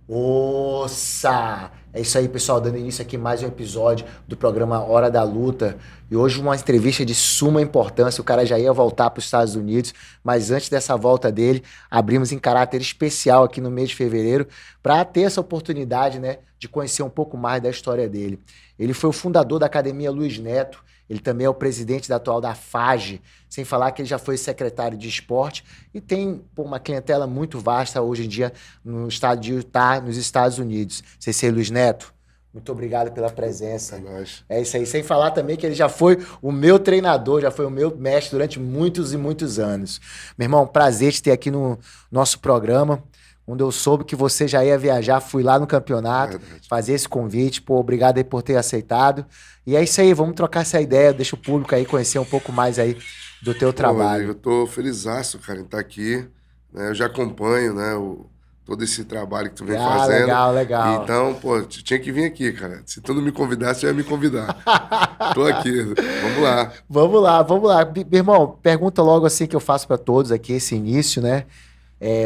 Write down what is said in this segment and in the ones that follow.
Ossa! É isso aí, pessoal, dando início aqui mais um episódio do programa Hora da Luta. E hoje uma entrevista de suma importância. O cara já ia voltar para os Estados Unidos, mas antes dessa volta dele, abrimos em caráter especial aqui no mês de fevereiro para ter essa oportunidade, né, de conhecer um pouco mais da história dele. Ele foi o fundador da Academia Luiz Neto, ele também é o presidente da atual da FAGE, sem falar que ele já foi secretário de esporte e tem uma clientela muito vasta hoje em dia no estado de Utah, nos Estados Unidos. CC Luiz Neto, muito obrigado pela É presença. nóis. É isso aí. Sem falar também que ele já foi o meu treinador, já foi o meu mestre durante muitos e muitos anos. Meu irmão, prazer te ter aqui no nosso programa. Quando eu soube que você já ia viajar, fui lá no campeonato Verdade. fazer esse convite. Pô, obrigado aí por ter aceitado. E é isso aí, vamos trocar essa ideia, deixa o público aí conhecer um pouco mais aí do teu Pô, Rodrigo, trabalho. eu tô felizaço, cara, em estar aqui, né? Eu já acompanho, né, todo esse trabalho que tu vem Ah, fazendo. legal, legal. Então, pô, tu tinha que vir aqui, cara. Se tu não me convidasse, eu ia me convidar. Tô aqui. Vamos lá. Vamos lá, vamos lá. Meu irmão, pergunta logo assim que eu faço pra todos aqui, esse início, né?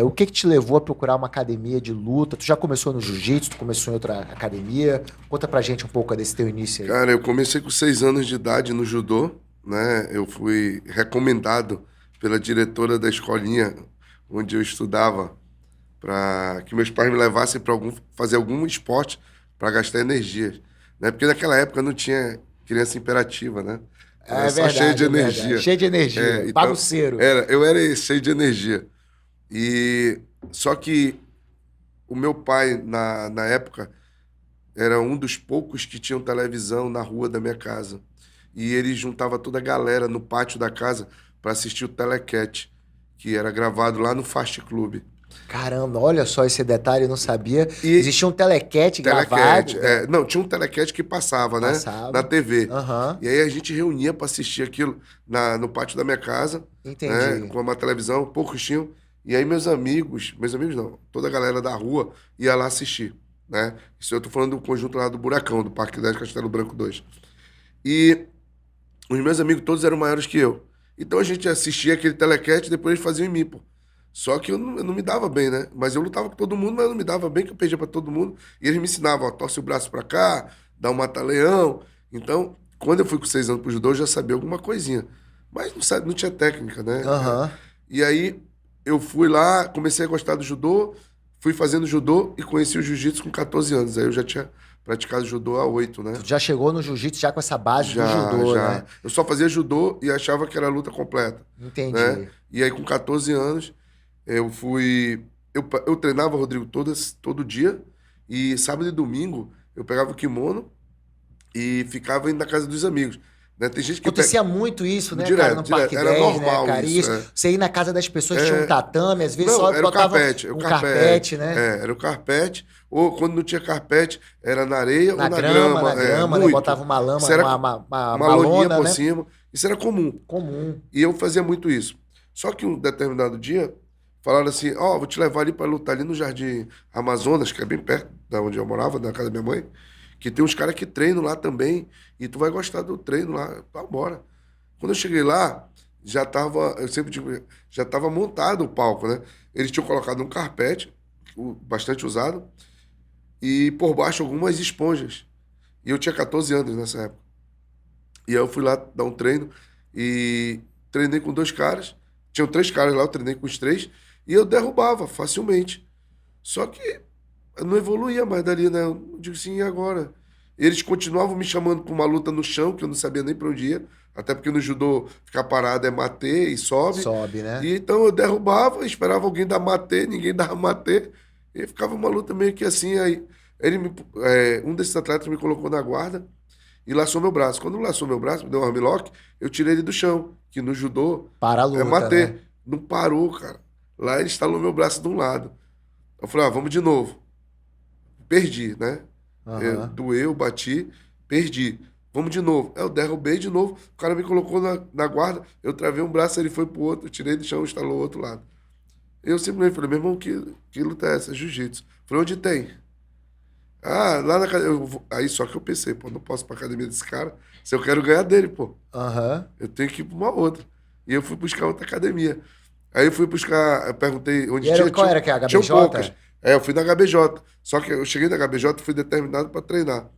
O que que te levou a procurar uma academia de luta? Tu já começou no jiu-jitsu, tu começou em outra academia? Conta pra gente um pouco desse teu início aí. Cara, eu comecei com 6 anos de idade no judô, né? Eu fui recomendado pela diretora da escolinha onde eu estudava para que meus pais me levassem para fazer algum esporte para gastar energia, né? Porque naquela época não tinha criança imperativa, né? Era É só cheio de verdade, é verdade. energia. Cheio de energia, Então, bagunceiro. eu era esse, cheio de energia. E só que o meu pai, na época, era um dos poucos que tinham televisão na rua da minha casa. E ele juntava toda a galera no pátio da casa para assistir o Telecat, que era gravado lá no Fast Club. Caramba, olha só esse detalhe, eu não sabia. E Existia um telequete Telecat, gravado, né? não, tinha um Telecat que passava, né, na Passava. TV. Aham, E aí a gente reunia para assistir aquilo no pátio da minha casa, né, entendi. com uma televisão, poucos tinham. E aí meus amigos não, toda a galera da rua ia lá assistir, né? Isso eu tô falando do conjunto lá do Buracão, do Parque 10 Castelo Branco 2. E os meus amigos todos eram maiores que eu. Então a gente assistia aquele telecat e depois eles faziam em mim, pô. Só que eu não me dava bem, né? Mas eu lutava com todo mundo, mas eu não me dava bem, que eu perdia pra todo mundo. E eles me ensinavam, ó, torce o braço pra cá, dá um mata-leão. Então, quando eu fui com 6 anos pro judô, eu já sabia alguma coisinha. Mas não tinha técnica, né? Aham. E aí eu fui lá, comecei a gostar do judô, fui fazendo judô e conheci o jiu-jitsu com 14 anos. Aí eu já tinha praticado judô há 8, Tu né? já chegou no jiu-jitsu já com essa base do Já, judô, já. né? Eu só fazia judô e achava que era luta completa, né? Entendi. E aí, com 14 anos, eu fui. Eu treinava, Rodrigo, todo dia. E sábado e domingo, eu pegava o kimono e ficava indo na casa dos amigos, né? Tem gente que pega. Acontecia muito isso, né, cara, Direto, no direto. Parque Era 10, né, normal cara? isso. Isso. Você ir na casa das pessoas, tinha um É, tatame, às vezes não, só era o botava carpete, um carpete, né? Era o carpete. Ou quando não tinha carpete, era na areia ou na Na grama. grama, né? Muito. Botava uma lama, Isso era uma uma loninha lona, por né? cima. Isso era comum. Comum. E eu fazia muito isso. Só que um determinado dia, falaram assim: Ó, vou te levar ali para lutar ali no Jardim Amazonas, que é bem perto da onde eu morava, da casa da minha mãe, que tem uns caras que treinam lá também, e tu vai gostar do treino lá. Tá, bora. Quando eu cheguei lá, já tava, eu sempre digo, já tava montado o palco, né? Eles tinham colocado um carpete, bastante usado, e por baixo algumas esponjas. E eu tinha 14 anos nessa época. E aí eu fui lá dar um treino e treinei com 2 caras. Tinham 3 caras lá, eu treinei com os 3, e eu derrubava facilmente. Só que eu não evoluía mais dali, né? Eu digo assim, e agora? Eles continuavam me chamando para uma luta no chão, que eu não sabia nem para onde ia, até porque no judô ficar parado é matê e sobe. Sobe, né? E então eu derrubava, esperava alguém dar matê, ninguém dava matê, e ficava uma luta meio que assim. Aí um desses atletas me colocou na guarda e laçou meu braço. Quando laçou meu braço, me deu um armlock, eu tirei ele do chão, que no judô Para a é luta, matê. né? Não parou, cara. Lá ele estalou meu braço de um lado. Eu falei, ah, vamos de novo. Perdi, né? Aham. Doeu, bati, perdi. Vamos de novo. Eu derrubei de novo, o cara me colocou na guarda, eu travei um braço, ele foi pro outro, eu tirei do chão, instalou o outro lado. Eu simplesmente falei, meu irmão, que luta é essa? Jiu-jitsu. Falei, onde tem? Ah, lá na academia. Aí só que eu pensei, pô, não posso ir pra academia desse cara se eu quero ganhar dele, pô. Aham. Eu tenho que ir pra uma outra. E eu fui buscar outra academia. Aí eu fui buscar, eu perguntei E onde era, tinha, qual tinham, era que é a tinham poucas. HBJ? Eu fui na HBJ. Só que eu cheguei na HBJ e fui determinado para treinar.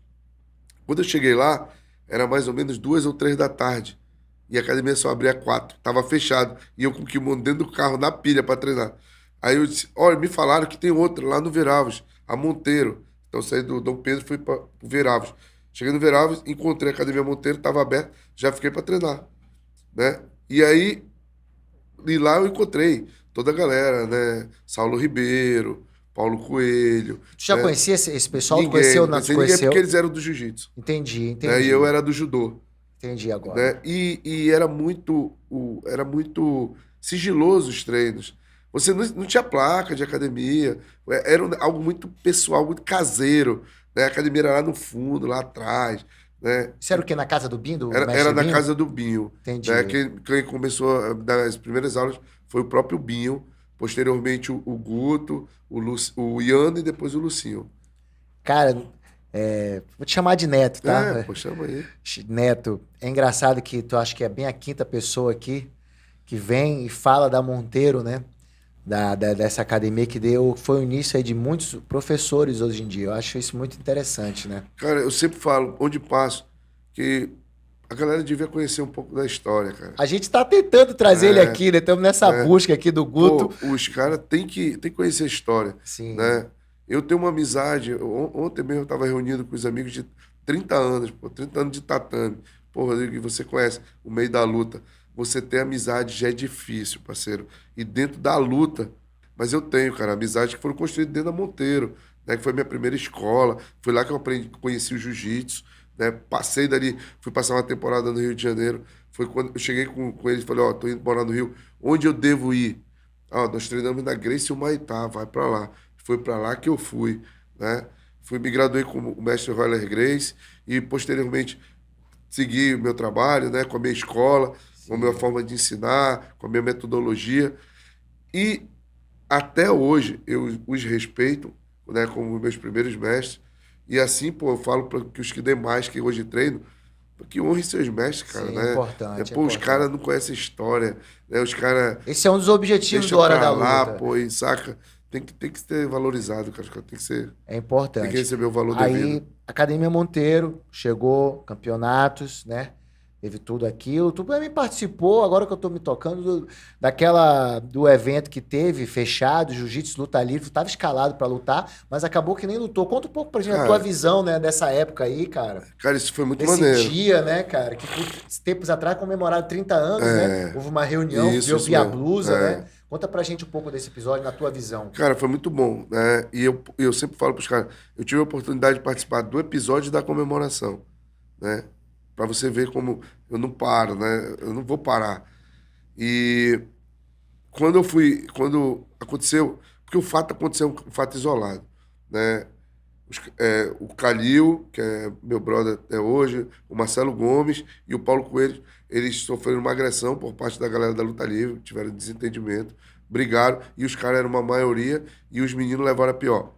Quando eu cheguei lá, era mais ou menos 2 ou 3 da tarde. E a academia só abria 4. Tava fechado. E eu com o kimono dentro do carro, na pilha, para treinar. Aí eu disse, olha, me falaram que tem outra lá no Veravos, a Monteiro. Então eu saí do Dom Pedro e fui para o Veravos. Cheguei no Veravos, encontrei a academia Monteiro, estava aberta, já fiquei para treinar, né? E aí, e lá eu encontrei toda a galera, né? Saulo Ribeiro, Paulo Coelho, Tu já né? conhecia esse pessoal? Tu Ninguém, conheceu ou não não? Tu conhecia ninguém porque conheceu? eles eram do jiu-jitsu, Entendi, né? E eu entendi. era do judô, Entendi agora. né? E era muito sigiloso os treinos. Você não tinha placa de academia, era algo muito pessoal, muito caseiro, né? A academia era lá no fundo, lá atrás, né? Isso era o quê? Na casa do Binho, do Era mestre na Binho? casa do Binho, né? Entendi. Quem começou a dar as primeiras aulas foi o próprio Binho, posteriormente o Guto, o Iano e depois o Lucinho. Cara, vou te chamar de Neto, tá? Pô, chama aí. Neto, é engraçado que tu acha que é bem a quinta pessoa aqui que vem e fala da Monteiro, né? Dessa academia que foi o início aí de muitos professores hoje em dia. Eu acho isso muito interessante, né? Cara, eu sempre falo, onde passo, que a galera devia conhecer um pouco da história, cara. A gente tá tentando trazer ele É, aqui, né? Estamos nessa né? busca aqui do Guto. Pô, os caras têm que conhecer a história, Sim, né? Eu tenho uma amizade, ontem mesmo eu estava reunido com os amigos de 30 anos, pô, 30 anos de tatame. Pô, Rodrigo, e você conhece o meio da luta. Você ter amizade já é difícil, parceiro. E dentro da luta, mas eu tenho, cara, amizade que foram construídas dentro da Monteiro, né? Que foi minha primeira escola. Foi lá que eu aprendi, conheci o jiu-jitsu, né? Passei dali, fui passar uma temporada no Rio de Janeiro. Foi quando eu cheguei com ele e falei, ó, tô indo morar no Rio. Onde eu devo ir? Ah, nós treinamos na Gracie Humaitá, vai pra lá. Foi para lá que eu fui, né? Me graduei como mestre Roller Grace e posteriormente segui o meu trabalho, né, com a minha escola, com a minha sim. forma de ensinar, com a minha metodologia e até hoje eu os respeito, né, como meus primeiros mestres. E assim, pô, eu falo para que os que demais que hoje treino, que honrem seus mestres, cara, Sim, é né? importante, é Pô, os caras importante. não conhecem a história, né? Os caras Esse é um dos objetivos deixa do Hora pra da lá, Luta. pô, e saca? Tem que ser valorizado, cara. É Tem que importante. receber o valor devido. Aí, Academia Monteiro, chegou, campeonatos, né? Teve tudo aquilo. Tu também participou, agora que eu tô me tocando, do evento que teve, fechado, Jiu-Jitsu Luta Livre. Tu tava escalado pra lutar, mas acabou que nem lutou. Conta um pouco pra gente a tua Cara, visão, né, dessa época aí, cara. isso foi muito Desse maneiro. dia, né, cara? Que tempos atrás comemoraram 30 anos, né? É, Houve uma reunião, eu isso vi a mesmo. blusa, né? É. Conta pra gente um pouco desse episódio na tua visão. Cara, foi muito bom, né? E eu sempre falo pros caras, eu tive a oportunidade de participar do episódio da comemoração, né? Pra você ver como eu não paro, né? Eu não vou parar. E quando aconteceu, porque o fato aconteceu um fato isolado, né? O Calil, que é meu brother até hoje, o Marcelo Gomes e o Paulo Coelho, eles sofreram uma agressão por parte da galera da Luta Livre, tiveram desentendimento, brigaram, e os caras eram uma maioria, e os meninos levaram a pior.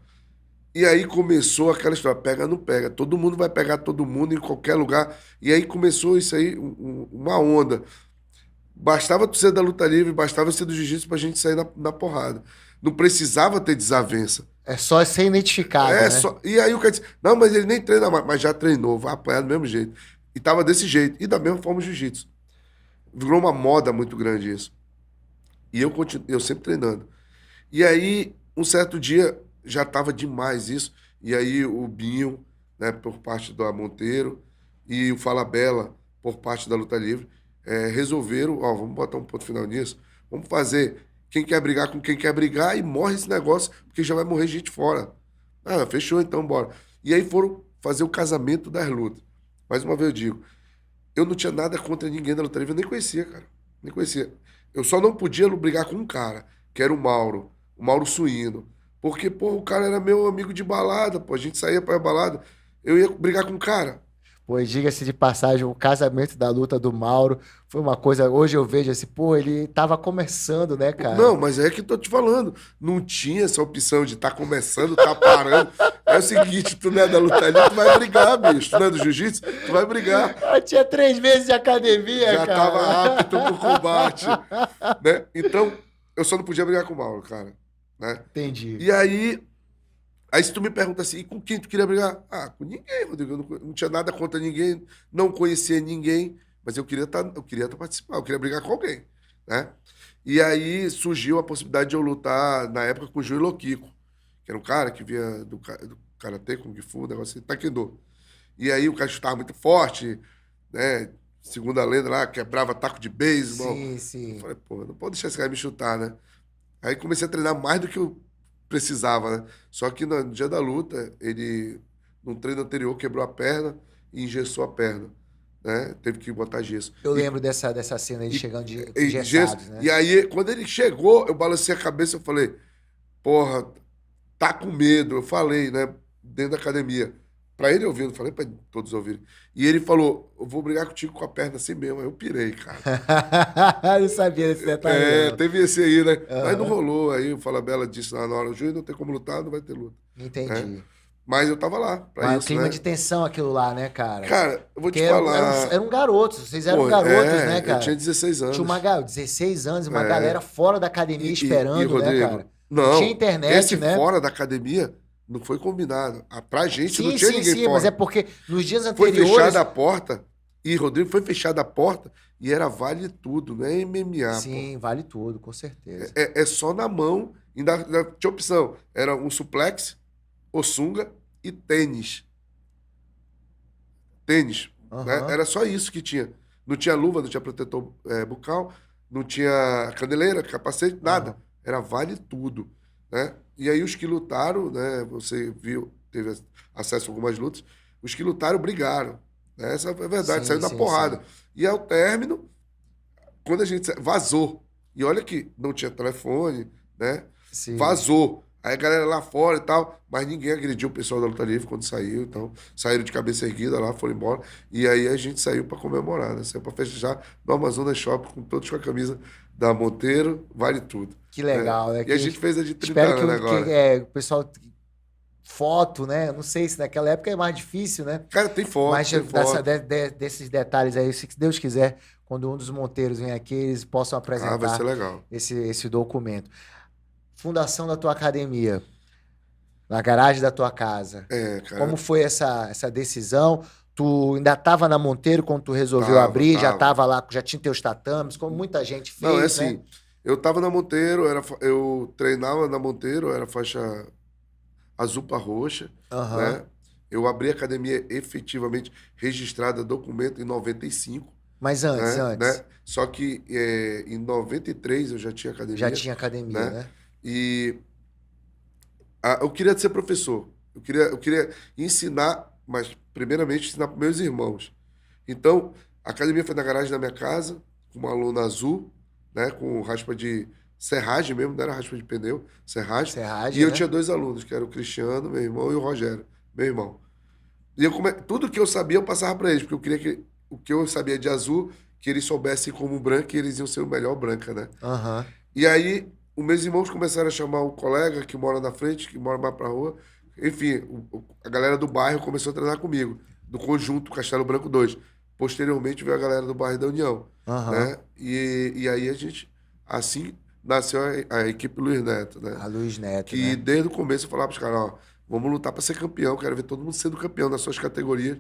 E aí começou aquela história, pega, não pega, todo mundo vai pegar todo mundo em qualquer lugar, e aí começou isso aí, uma onda. Bastava tu ser da Luta Livre, bastava ser do Jiu-Jitsu pra gente sair na porrada. Não precisava ter desavença. É só ser identificado, né? E aí o cara disse, não, mas ele nem treina mais, mas já treinou, vai apanhar do mesmo jeito. E tava desse jeito. E da mesma forma o jiu-jitsu. Virou uma moda muito grande isso. E eu sempre treinando. E aí, um certo dia, já tava demais isso. E aí o Binho, né, por parte do Monteiro, e o Fala Bela, por parte da Luta Livre, resolveram, ó, vamos botar um ponto final nisso, vamos fazer quem quer brigar com quem quer brigar e morre esse negócio, porque já vai morrer gente fora. Ah, fechou então, bora. E aí foram fazer o casamento das lutas. Mais uma vez eu digo, eu não tinha nada contra ninguém da luta livre, eu nem conhecia, cara. Nem conhecia. Eu só não podia brigar com um cara, que era o Mauro Suíno. Porque, pô, o cara era meu amigo de balada, pô, a gente saía pra balada, eu ia brigar com o cara. Pois diga-se de passagem, o casamento da luta do Mauro foi uma coisa. Hoje eu vejo assim, pô, ele tava começando, né, cara? Não, mas é que eu tô te falando. Não tinha essa opção de tá começando, tá parando. É o seguinte, tu não é da luta livre, tu vai brigar, bicho. Tu não é do jiu-jitsu, tu vai brigar. Eu tinha 3 meses de academia, Já cara. tava apto pro combate, né? Então, eu só não podia brigar com o Mauro, cara, né? Entendi. E aí, Aí se tu me pergunta assim, e com quem tu queria brigar? Ah, com ninguém, Rodrigo. Eu não tinha nada contra ninguém, não conhecia ninguém, mas eu queria tá participando, eu queria brigar com alguém, né? E aí surgiu a possibilidade de eu lutar, na época, com o Júlio Loquico, que era um cara que vinha do Karatê, Kung Fu, um negócio assim, Taekwondo. E aí o cara chutava muito forte, né? Segundo a lenda lá, quebrava taco de beisebol. Sim, Eu sim. falei, pô, não pode deixar esse cara me chutar, né? Aí comecei a treinar mais do que eu precisava, né? Só que no dia da luta, ele, num treino anterior, quebrou a perna e engessou a perna, né? Teve que botar gesso. Eu lembro dessa cena, ele E, chegando de gesso. engessados, né? E aí, quando ele chegou, eu balancei a cabeça e falei, porra, tá com medo. Eu falei, né? Dentro da academia. Pra ele ouvindo, falei pra todos ouvirem. E ele falou, eu vou brigar contigo com a perna assim mesmo. Aí eu pirei, cara. Eu não sabia desse detalhe, não. Teve esse aí, né? Mas não Aham, rolou. Aí o Falabella disse lá na hora, o juiz não tem como lutar, não vai ter luta, né? entendi. Mas eu tava lá pra Mas o isso, clima né? de tensão aquilo lá, né, cara? Cara, eu vou Porque te falar. eram garotos, vocês eram Pô, garotos, né, eu tinha cara? 16 Tinha uma anos. 16 anos, uma É. galera fora da academia E, esperando, né, cara? Rodrigo, Não tinha não, internet, esse né? fora da academia não foi combinado. Pra gente não Sim, tinha sim, ninguém sim, mas é fora. porque nos dias Foi fechada anteriores. a porta, e Rodrigo foi fechada a porta, e era vale tudo, não é MMA, pô. Sim, vale tudo, com certeza. É só na mão, ainda tinha opção. Era um suplex, o sunga e tênis. Tênis, né? Aham, Era só isso que tinha. Não tinha luva, não tinha protetor bucal, não tinha caneleira, capacete, nada. aham. Era vale tudo, né? E aí os que lutaram, né? Você viu, teve acesso a algumas lutas, os que lutaram brigaram, né? Essa é a verdade, Sim, saiu na sim, porrada. sim. E ao término, quando a gente vazou, e olha que não tinha telefone, né? Sim. Vazou. Aí a galera lá fora e tal, mas ninguém agrediu o pessoal da luta livre quando saiu, então saíram de cabeça erguida lá, foram embora. E aí a gente saiu para comemorar, né? Saiu para festejar no Amazonas Shopping, com todos com a camisa da Monteiro, vale tudo, Que né? legal, né? E a gente fez a de 30 Espero anos agora. o pessoal. Foto, né? Não sei se naquela época é mais difícil, né? Cara, tem foto, Mas tem foto. desses detalhes aí, se Deus quiser, quando um dos Monteiros vem aqui, eles possam Ah, vai ser apresentar legal. esse documento. Fundação da tua academia, na garagem da tua casa. Cara, Como foi essa decisão? Tu ainda estava na Monteiro quando tu resolveu tava, abrir, já tava. estava lá, já tinha teus tatames, como muita gente Não, é fez, né? assim, eu tava na Monteiro, eu treinava na Monteiro, era faixa azul para roxa, Aham. né? Eu abri a academia efetivamente registrada, documento em 95, Mas antes, né? antes, Só que em 93 eu já tinha já academia, tinha academia, né? né? E eu queria ser professor. Eu queria ensinar, mas primeiramente ensinar para meus irmãos. Então, a academia foi na garagem da minha casa, com uma lona azul, né? Com raspa de serragem mesmo, não era raspa de pneu, serragem. E Serragem, eu né? tinha dois alunos, que era o Cristiano, meu irmão, e o Rogério, meu irmão. E tudo que eu sabia eu passava para eles, porque eu queria que o que eu sabia de azul, que eles soubessem como branco, e eles iam ser o melhor branca, né? Aham. E aí, os meus irmãos começaram a chamar o colega que mora na frente, que mora mais pra rua. Enfim, a galera do bairro começou a treinar comigo, do conjunto Castelo Branco 2. Posteriormente veio a galera do bairro da União, Aham. né? E aí a gente, assim, nasceu a equipe Luiz Neto, né? A Luiz Neto, Que né? desde o começo eu falava pros caras, ó, vamos lutar para ser campeão, quero ver todo mundo sendo campeão nas suas categorias.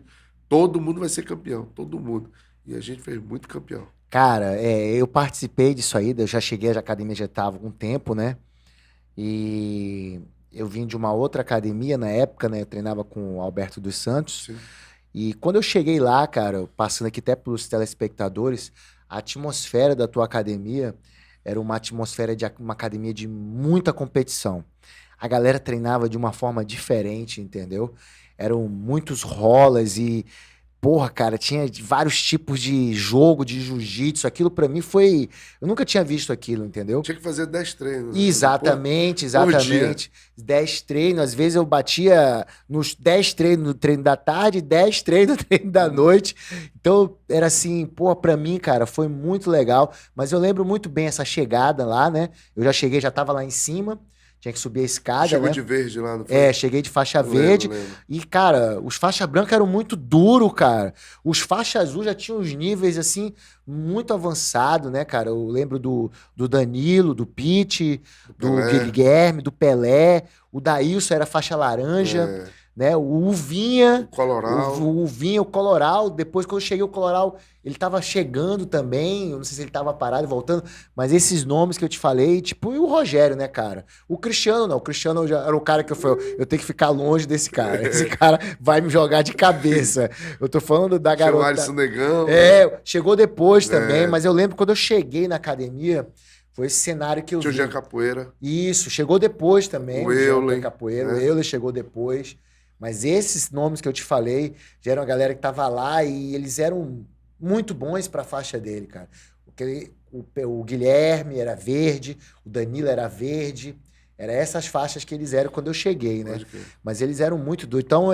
Todo mundo vai ser campeão, todo mundo. E a gente fez muito campeão. Cara, eu participei disso aí, eu já cheguei à academia, já estava há algum tempo, né? E eu vim de uma outra academia na época, né? Eu treinava com o Alberto dos Santos. Sim. E quando eu cheguei lá, cara, passando aqui até pelos telespectadores, a atmosfera da tua academia era uma atmosfera de uma academia de muita competição. A galera treinava de uma forma diferente, entendeu? Eram muitos rolas e porra, cara, tinha vários tipos de jogo, de jiu-jitsu. Aquilo pra mim foi. Eu nunca tinha visto aquilo, entendeu? Tinha que fazer 10 treinos, né? Exatamente, Por dia. exatamente. 10 treinos. Às vezes eu batia nos 10 treinos no treino da tarde, 10 treinos no treino da noite. Então era assim, pô, pra mim, cara, foi muito legal. Mas eu lembro muito bem essa chegada lá, né? Eu já cheguei, já tava lá em cima. tinha que subir a escada, Chegou né? de verde lá, não foi? Cheguei de faixa Eu lembro, verde. lembro. E, cara, os faixa branca eram muito duro, cara. Os faixa azul já tinham os níveis, assim, muito avançados, né, cara? Eu lembro do Danilo, do Pete, do Pelé. Guilherme, do Pelé. O Daílson era faixa laranja, É, né? O Vinha, o Coloral. o Vinha, o Coloral. Depois, quando eu cheguei, o Coloral, ele tava chegando também. Eu não sei se ele tava parado e voltando. Mas esses nomes que eu te falei, tipo, e o Rogério, né, cara? O Cristiano, não. O Cristiano já era o cara que eu tenho que ficar longe desse cara. Esse cara vai me jogar de cabeça. Eu tô falando da Tinha o garota. Alisson Negão, né? Chegou depois também, É. mas eu lembro quando eu cheguei na academia, foi esse cenário que eu Tinha o vi. Jean Capoeira. Isso, chegou depois também, O o Jean Euler, Capoeira, o né? Euler chegou depois. Mas esses nomes que eu te falei, já eram a galera que tava lá e eles eram muito bons pra faixa dele, cara. O Guilherme era verde, o Danilo era verde. Era essas faixas que eles eram quando eu cheguei, né? Pode crer. Mas eles eram muito doidos. Então,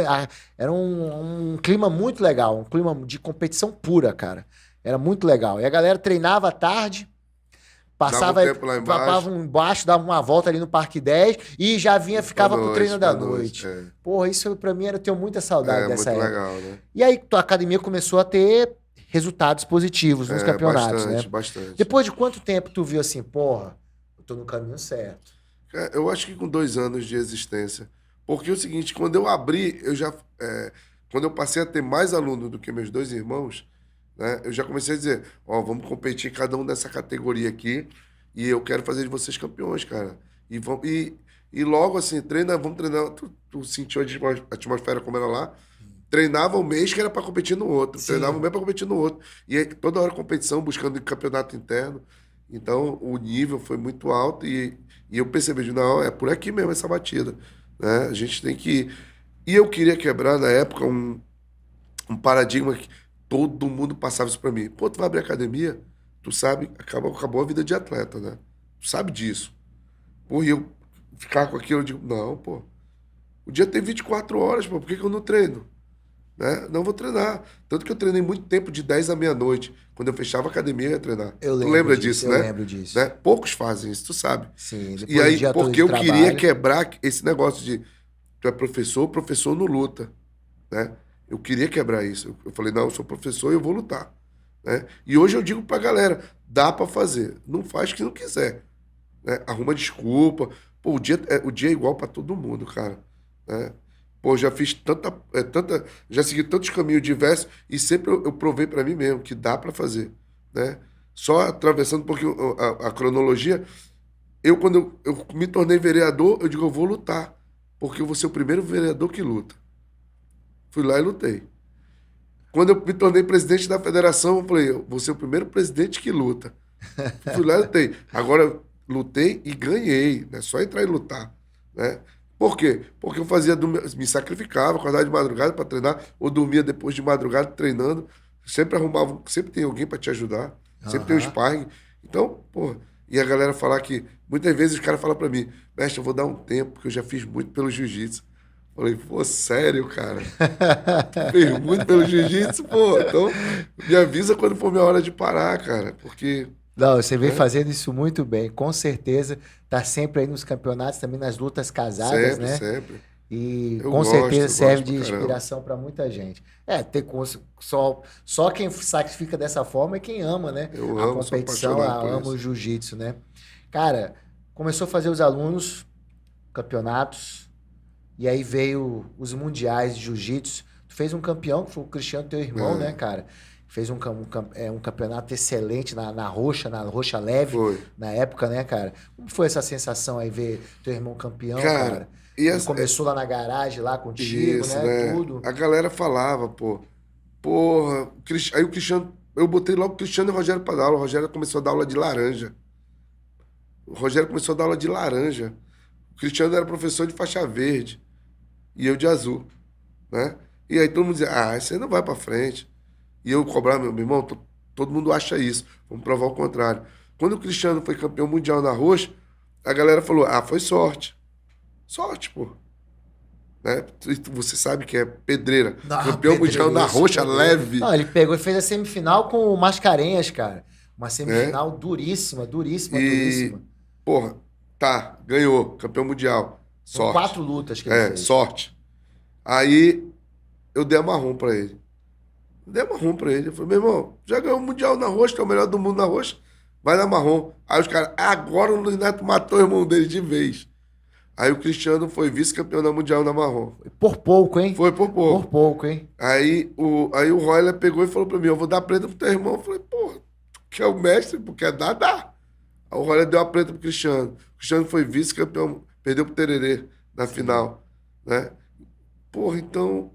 era um clima muito legal, um clima de competição pura, cara. Era muito legal. E a galera treinava à tarde, Dava um tempo lá papava embaixo. embaixo, dava uma volta ali no Parque 10 e já vinha, ficava pro treino da Pra noite. É, Porra, isso pra mim eu tenho muita saudade muito dessa época. legal, né? E aí tua academia começou a ter resultados positivos nos campeonatos, Bastante, né? bastante. Depois de quanto tempo tu viu assim, porra, eu tô no caminho certo? Eu acho que com 2 anos de existência. Porque é o seguinte, quando eu abri, quando eu passei a ter mais alunos do que meus 2 irmãos, né, eu já comecei a dizer, ó, vamos competir cada um nessa categoria aqui e eu quero fazer de vocês campeões, cara. E logo assim, vamos treinar. Tu sentiu a atmosfera como era lá? Treinava um mês que era para competir no outro. Sim. Treinava um mês para competir no outro. E aí, toda hora competição, buscando campeonato interno. Então, o nível foi muito alto e eu percebi, não, é por aqui mesmo essa batida, né? A gente tem que... E eu queria quebrar, na época, um paradigma que todo mundo passava isso para mim. Pô, tu vai abrir academia, tu sabe, acabou a vida de atleta, né? Tu sabe disso. Pô, e eu ficar com aquilo, eu digo, não, pô, o dia tem 24 horas, pô, por que eu não treino? Né? Não vou treinar. Tanto que eu treinei muito tempo, de 10 à meia-noite. Quando eu fechava a academia, eu ia treinar. Tu lembra disso, né? Eu lembro disso. Né? Poucos fazem isso, tu sabe. Sim, depois E aí, do dia todo porque de eu trabalho. queria quebrar esse negócio de tu é professor, o professor não luta. Né? Eu queria quebrar isso. Eu falei, não, eu sou professor e eu vou lutar. Né? E hoje eu digo pra galera, dá pra fazer. Não faz que não quiser. Né? Arruma desculpa. Pô, o dia é igual pra todo mundo, cara. Né? Pô, já fiz já segui tantos caminhos diversos e sempre eu provei para mim mesmo que dá para fazer, né? Só atravessando um pouquinho a cronologia, quando eu me tornei vereador, eu digo, eu vou lutar, porque eu vou ser o primeiro vereador que luta. Fui lá e lutei. Quando eu me tornei presidente da federação, eu falei, eu vou ser o primeiro presidente que luta. Fui lá e lutei. Agora, eu lutei e ganhei, né? Só entrar e lutar, né? Por quê? Porque eu me sacrificava, acordava de madrugada para treinar, ou dormia depois de madrugada treinando. Sempre tem alguém para te ajudar, sempre tem um sparring. Então, pô, e a galera falar que, muitas vezes os caras falam para mim, mestre, eu vou dar um tempo, porque eu já fiz muito pelo jiu-jitsu. Falei, pô, sério, cara? Tu fez muito pelo jiu-jitsu, pô? Então, me avisa quando for minha hora de parar, cara, porque... Não, você vem fazendo isso muito bem, com certeza. Tá sempre aí nos campeonatos, também nas lutas casadas, Sempre, né? sempre. E Eu com gosto, certeza eu serve gosto pra de caramba. inspiração para muita gente. Só quem sacrifica dessa forma é quem ama, né? Eu A amo, sou competição, apaixonado por ama isso. o jiu-jitsu, né? Cara, começou a fazer os alunos, campeonatos, e aí veio os mundiais de jiu-jitsu. Tu fez um campeão, que foi o Cristiano, teu irmão, né, cara? Fez um campeonato excelente na roxa leve, Foi. na época, né, cara? Como foi essa sensação aí, ver teu irmão campeão, Cara, cara? e Ele começou lá na garagem, lá contigo, isso, né? Tudo. A galera falava, pô, porra, aí o Cristiano, eu botei logo o Cristiano e o Rogério pra dar aula. O Rogério começou a dar aula de laranja. O Cristiano era professor de faixa verde e eu de azul, né? E aí todo mundo dizia, esse aí não vai pra frente. E eu cobrava, meu irmão, todo mundo acha isso. Vamos provar o contrário. Quando o Cristiano foi campeão mundial na roxa, a galera falou, foi sorte. Sorte, pô. Né? Você sabe que é pedreira. Campeão mundial na roxa leve. Não, ele pegou e fez a semifinal com o Mascarenhas, cara. Uma semifinal duríssima. Porra, tá. Ganhou, campeão mundial. São Sorte. 4 lutas que ele fez. Sorte. Aí eu dei a marrom pra ele. Eu falei, meu irmão, já ganhou o mundial na roxa, que é o melhor do mundo na roxa. Vai dar marrom. Aí os caras, agora o Luiz Neto matou o irmão dele de vez. Aí o Cristiano foi vice-campeão da mundial na marrom. Por pouco, hein? Foi por pouco. Por pouco, hein? Aí o Royler pegou e falou pra mim, eu vou dar preta pro teu irmão. Eu falei, pô, que é o mestre, porque é dá. Aí o Royler deu a preta pro Cristiano. O Cristiano foi vice-campeão, perdeu pro Tererê na final, né? Porra, então,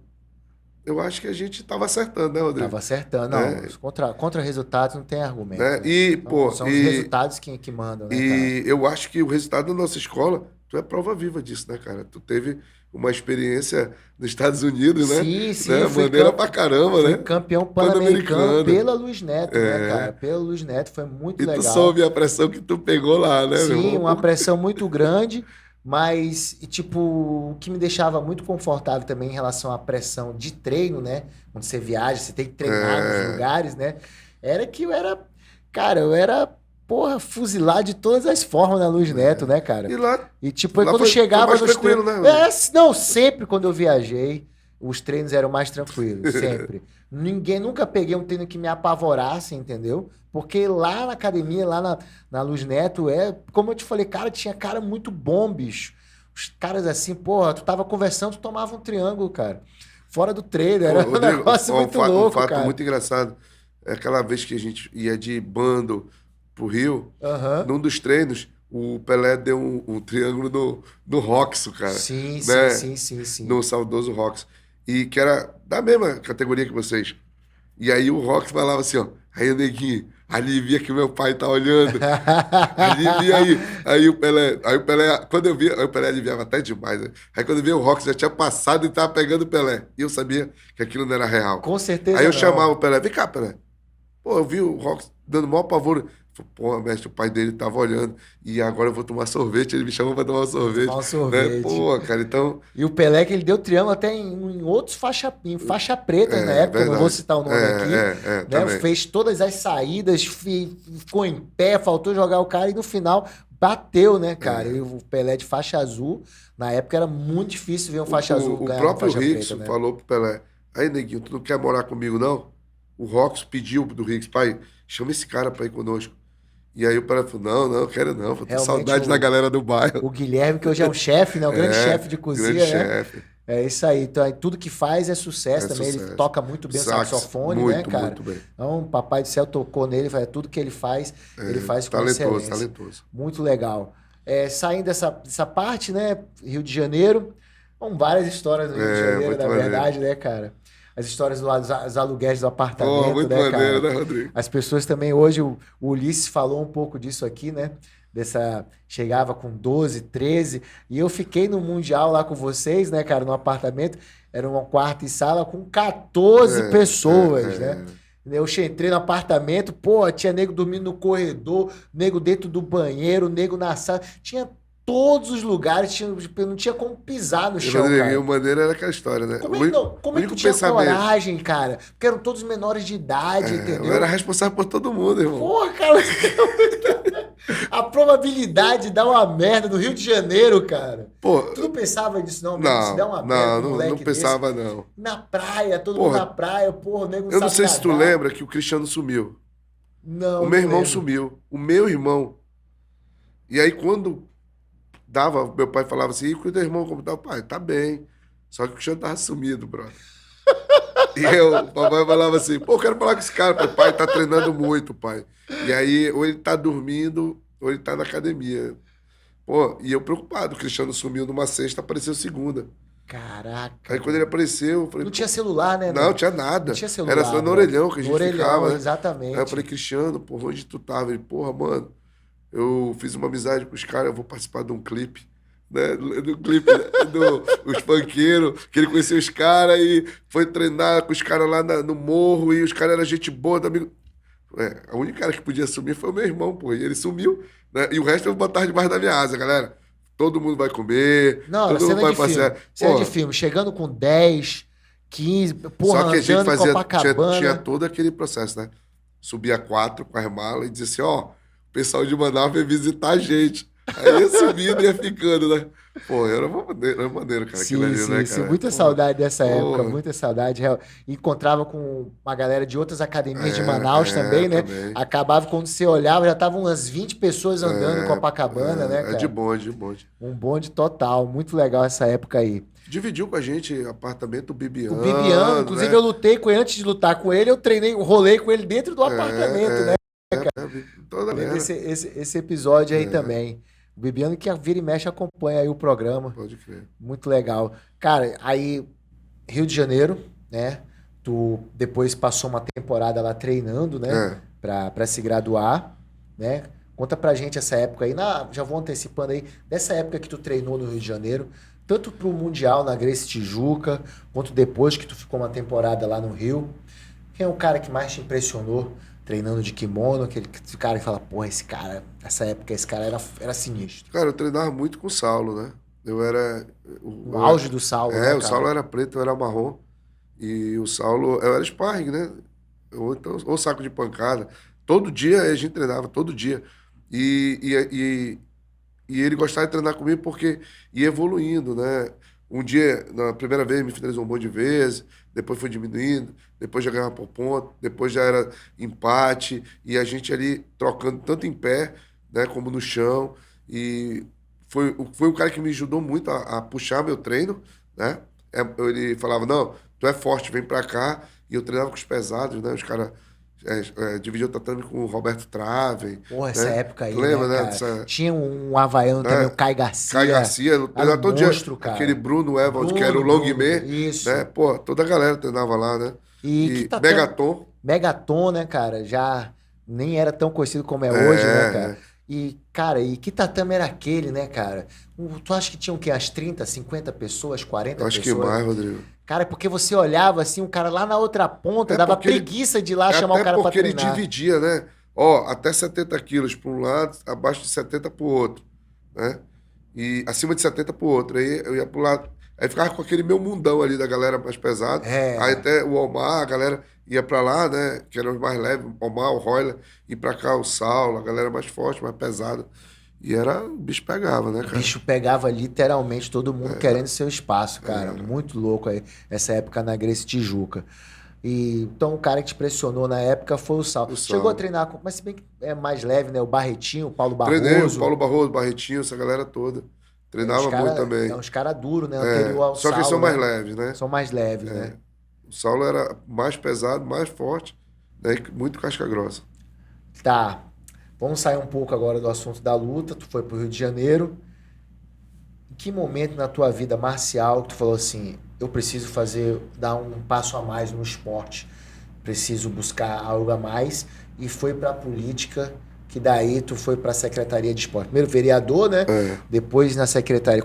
eu acho que a gente tava acertando, né, Rodrigo? Tava acertando. Não, contra resultados não tem argumento. Né? Né? E, Então, pô, são os resultados que mandam, né, E cara? eu acho que o resultado da nossa escola, tu é prova viva disso, né, cara? Tu teve uma experiência nos Estados Unidos, né? Sim, né? Maneira pra caramba, fui né? campeão pan-americano Pan-americano. pela Luiz Neto, né, cara? Pela Luiz Neto, foi muito E legal. tu soube a pressão que tu pegou lá, né, meu Sim, irmão? uma pressão muito grande, mas, tipo, o que me deixava muito confortável também em relação à pressão de treino, né? Quando você viaja, você tem que treinar nos lugares, né? Era que eu era, porra, fuzilar de todas as formas na Luiz Neto, né, cara? E lá, E, tipo, aí lá quando foi chegava mais nos tranquilo, treinos... né? Não, sempre quando eu viajei, os treinos eram mais tranquilos, sempre. Nunca peguei um treino que me apavorasse, entendeu? Porque lá na academia, lá na Luz Neto, como eu te falei, cara, tinha cara muito bom, bicho. Os caras assim, porra, tu tava conversando, tu tomava um triângulo, cara. Fora do treino, era Rodrigo, um negócio muito louco, um fato cara. muito engraçado. É aquela vez que a gente ia de bando pro Rio, num dos treinos, o Pelé deu um triângulo no Roxo, cara. Sim, né? sim. No saudoso Roxo. E que era da mesma categoria que vocês. E aí o Roxo falava assim, ó, aí, neguinho, alivia que meu pai tá olhando. Alivia aí. Aí o Pelé, quando eu vi, aí o Pelé aliviava até demais, né? Aí quando eu vi o Roxo já tinha passado e tava pegando o Pelé. E eu sabia que aquilo não era real. Com certeza Aí eu não. chamava o Pelé, vem cá, Pelé. Pô, eu vi o Roxo dando o maior pavor. Falei, pô, mestre, o pai dele tava olhando. E agora eu vou tomar sorvete. Ele me chamou pra tomar um sorvete. Tomar um sorvete. Né? Pô, cara, então... E o Pelé, que ele deu triângulo até em outros faixa preta na época, verdade. não vou citar o nome aqui. Né? Fez todas as saídas, ficou em pé, faltou jogar o cara e no final bateu, né, cara? E o Pelé de faixa azul, na época era muito difícil ver um faixa azul ganhar O próprio faixa Rickson preta, né? falou pro Pelé, aí, neguinho, tu não quer morar comigo, não? O Rox pediu do Rickson, pai, chama esse cara pra ir conosco. E aí o Pelé falou, não, quero não, tô saudade da galera do bairro. O Guilherme, que hoje é um chefe, né? O grande chefe de cozinha, grande né? chefe. É isso aí. Então, tudo que faz é sucesso também. Sucesso. Ele toca muito bem o saxofone, né, cara? Muito bem. Então, o Papai do Céu tocou nele, tudo que ele faz com excelência. Talentoso. Muito legal. Saindo dessa parte, né? Rio de Janeiro. São várias histórias do Rio de Janeiro, na verdade, né, cara? As histórias dos aluguéis do apartamento, muito né, maneiro, cara? né, Rodrigo? As pessoas também, hoje, o Ulisses falou um pouco disso aqui, né? Chegava com 12, 13, e eu fiquei no Mundial lá com vocês, né, cara, no apartamento, era um quarto e sala com 14 pessoas, né? Eu entrei no apartamento, pô, tinha nego dormindo no corredor, nego dentro do banheiro, nego na sala, tinha todos os lugares, não tinha como pisar no chão, Rodrigo, cara. E o maneiro era aquela história, né? Como é que tu tinha coragem, cara? Porque eram todos menores de idade, entendeu? Eu era responsável por todo mundo, irmão. Porra, cara. A probabilidade de dar uma merda no Rio de Janeiro, cara. Pô, tu não pensava nisso, não? Mesmo? Se der uma merda no moleque não pensava, desse, não. Na praia, todo mundo na praia, porra, o nego eu não sei nadar. se tu lembra que o Cristiano sumiu. Não, o meu irmão lembro. sumiu. O meu irmão. E aí, quando dava, meu pai falava assim, e o teu irmão como tá? Pai, tá bem. Só que o Cristiano tava sumido, brother. E o papai falava assim, pô, eu quero falar com esse cara. Pai, tá treinando muito, pai. E aí, ou ele tá dormindo, ou ele tá na academia. Pô, e eu preocupado, o Cristiano sumiu numa sexta, apareceu segunda. Caraca. Aí quando ele apareceu, eu falei... Não tinha celular, né? Não tinha nada. Não tinha celular. Era só no orelhão que a gente ficava. Né? Exatamente. Aí eu falei, Cristiano, porra, onde tu tava? Ele, porra, mano, eu fiz uma amizade com os caras, eu vou participar de um clipe. Né? Do clipe dos funkeiros, que ele conheceu os caras e foi treinar com os caras lá no morro, e os caras eram gente boa, do amigo. A única cara que podia sumir foi o meu irmão, pô. E ele sumiu, né? E o resto eu vou botar debaixo da minha asa, galera. Todo mundo vai comer, todo mundo vai passear. Cena de filme, chegando com 10, 15, porra, só que a gente fazia, tinha Copacabana. todo aquele processo, né? Subia 4 com as malas e dizia assim, ó, o pessoal de Manaus veio visitar a gente. Aí ia subindo e ia ficando, né? Pô, era maneiro, cara, aquilo ali, né, Sim. cara? Muita saudade dessa época, Porra. muita saudade. Encontrava com uma galera de outras academias de Manaus É, também, né? também. Acabava, quando você olhava, já estavam umas 20 pessoas andando em Copacabana, né, De cara? bonde, de bonde. Um bonde total. Muito legal essa época aí. Dividiu com a gente apartamento O Bibiano, Bibiano, inclusive eu né? lutei com ele, antes de lutar com ele, eu treinei, rolei com ele dentro do apartamento, né? É, toda a Lembra galera. esse episódio aí É, também. O Bibiano que vira e mexe acompanha aí o programa. pode crer. Muito legal. Cara, aí Rio de Janeiro, né? Tu depois passou uma temporada lá treinando, né? É. Pra se graduar, né? Conta pra gente essa época aí. Já vou antecipando aí. Dessa época que tu treinou no Rio de Janeiro, tanto pro Mundial na Gracie Tijuca, quanto depois que tu ficou uma temporada lá no Rio. Quem é o cara que mais te impressionou treinando de kimono? Aquele cara que fala, porra, esse cara, nessa época, esse cara era sinistro. Cara, eu treinava muito com o Saulo, né? Eu era. No auge do Saulo, né, O Saulo cara? era preto, eu era marrom. E o Saulo, eu era sparring, né? Ou saco de pancada. Todo dia a gente treinava, todo dia. E, e, e ele gostava de treinar comigo porque ia evoluindo, né? Um dia, na primeira vez, me finalizou um monte de vezes, depois foi diminuindo, depois já ganhava por ponto, depois já era empate, e a gente ali trocando tanto em pé, né, como no chão. E foi o cara que me ajudou muito a puxar meu treino, né? Ele falava, não, tu é forte, vem pra cá. E eu treinava com os pesados, né? Os caras dividiam o tatame com o Roberto Traven, Porra, essa né? época Tu aí, né, lembra, né? cara? Tinha um havaiano também, o Né? Kai Caio Garcia. Garcia, eu Era um treinava todo dia. monstro, Aquele cara. Bruno Evald, que era o Bruno, Longman, né? isso. Pô, toda a galera treinava lá, né? E que E tatame. Megaton, Megaton, né, cara? Já nem era tão conhecido como é hoje, né, cara? é, E, cara, e que tatame era aquele, né, cara? Tu acha que tinha o quê? As 30, 50 pessoas, 40 eu acho que pessoas? mais, Rodrigo. Cara, porque você olhava assim, o cara lá na outra ponta, É dava porque ele, preguiça de ir lá é chamar o até cara pra porque ele treinar. dividia, né? Ó, até 70 quilos para um lado, abaixo de 70 para o outro, né? E acima de 70 para o outro. Aí eu ia pro lado. Aí ficava com aquele meu mundão ali da galera mais pesada. Aí É, até o Omar, a galera ia pra lá, né? Que eram os mais leves, o Omar, o Royler, e pra cá o Saulo, a galera mais forte, mais pesada. E era, o bicho pegava, né, o cara? bicho pegava literalmente todo mundo querendo seu espaço, cara. Muito louco aí, essa época na Gracie Tijuca. E, então o cara que te pressionou na época foi o Sal. O Chegou a Saulo. treinar, mas se bem que é mais leve, né? O Barretinho, o Paulo Treinei o Barroso. Paulo Barroso, Barretinho, essa galera toda. Treinava muito É também. uns cara duro, né? Anterior ao Só que eles são Saulo, mais né? leves, né? São mais leves, né? O Saulo era mais pesado, mais forte, né? E muito casca grossa. Tá. Vamos sair um pouco agora do assunto da luta. Tu foi pro Rio de Janeiro. Em que momento na tua vida marcial que tu falou assim, eu preciso dar um passo a mais no esporte, preciso buscar algo a mais, e foi pra política, que daí tu foi pra Secretaria de Esporte. Primeiro vereador, né? É. Depois na secretaria.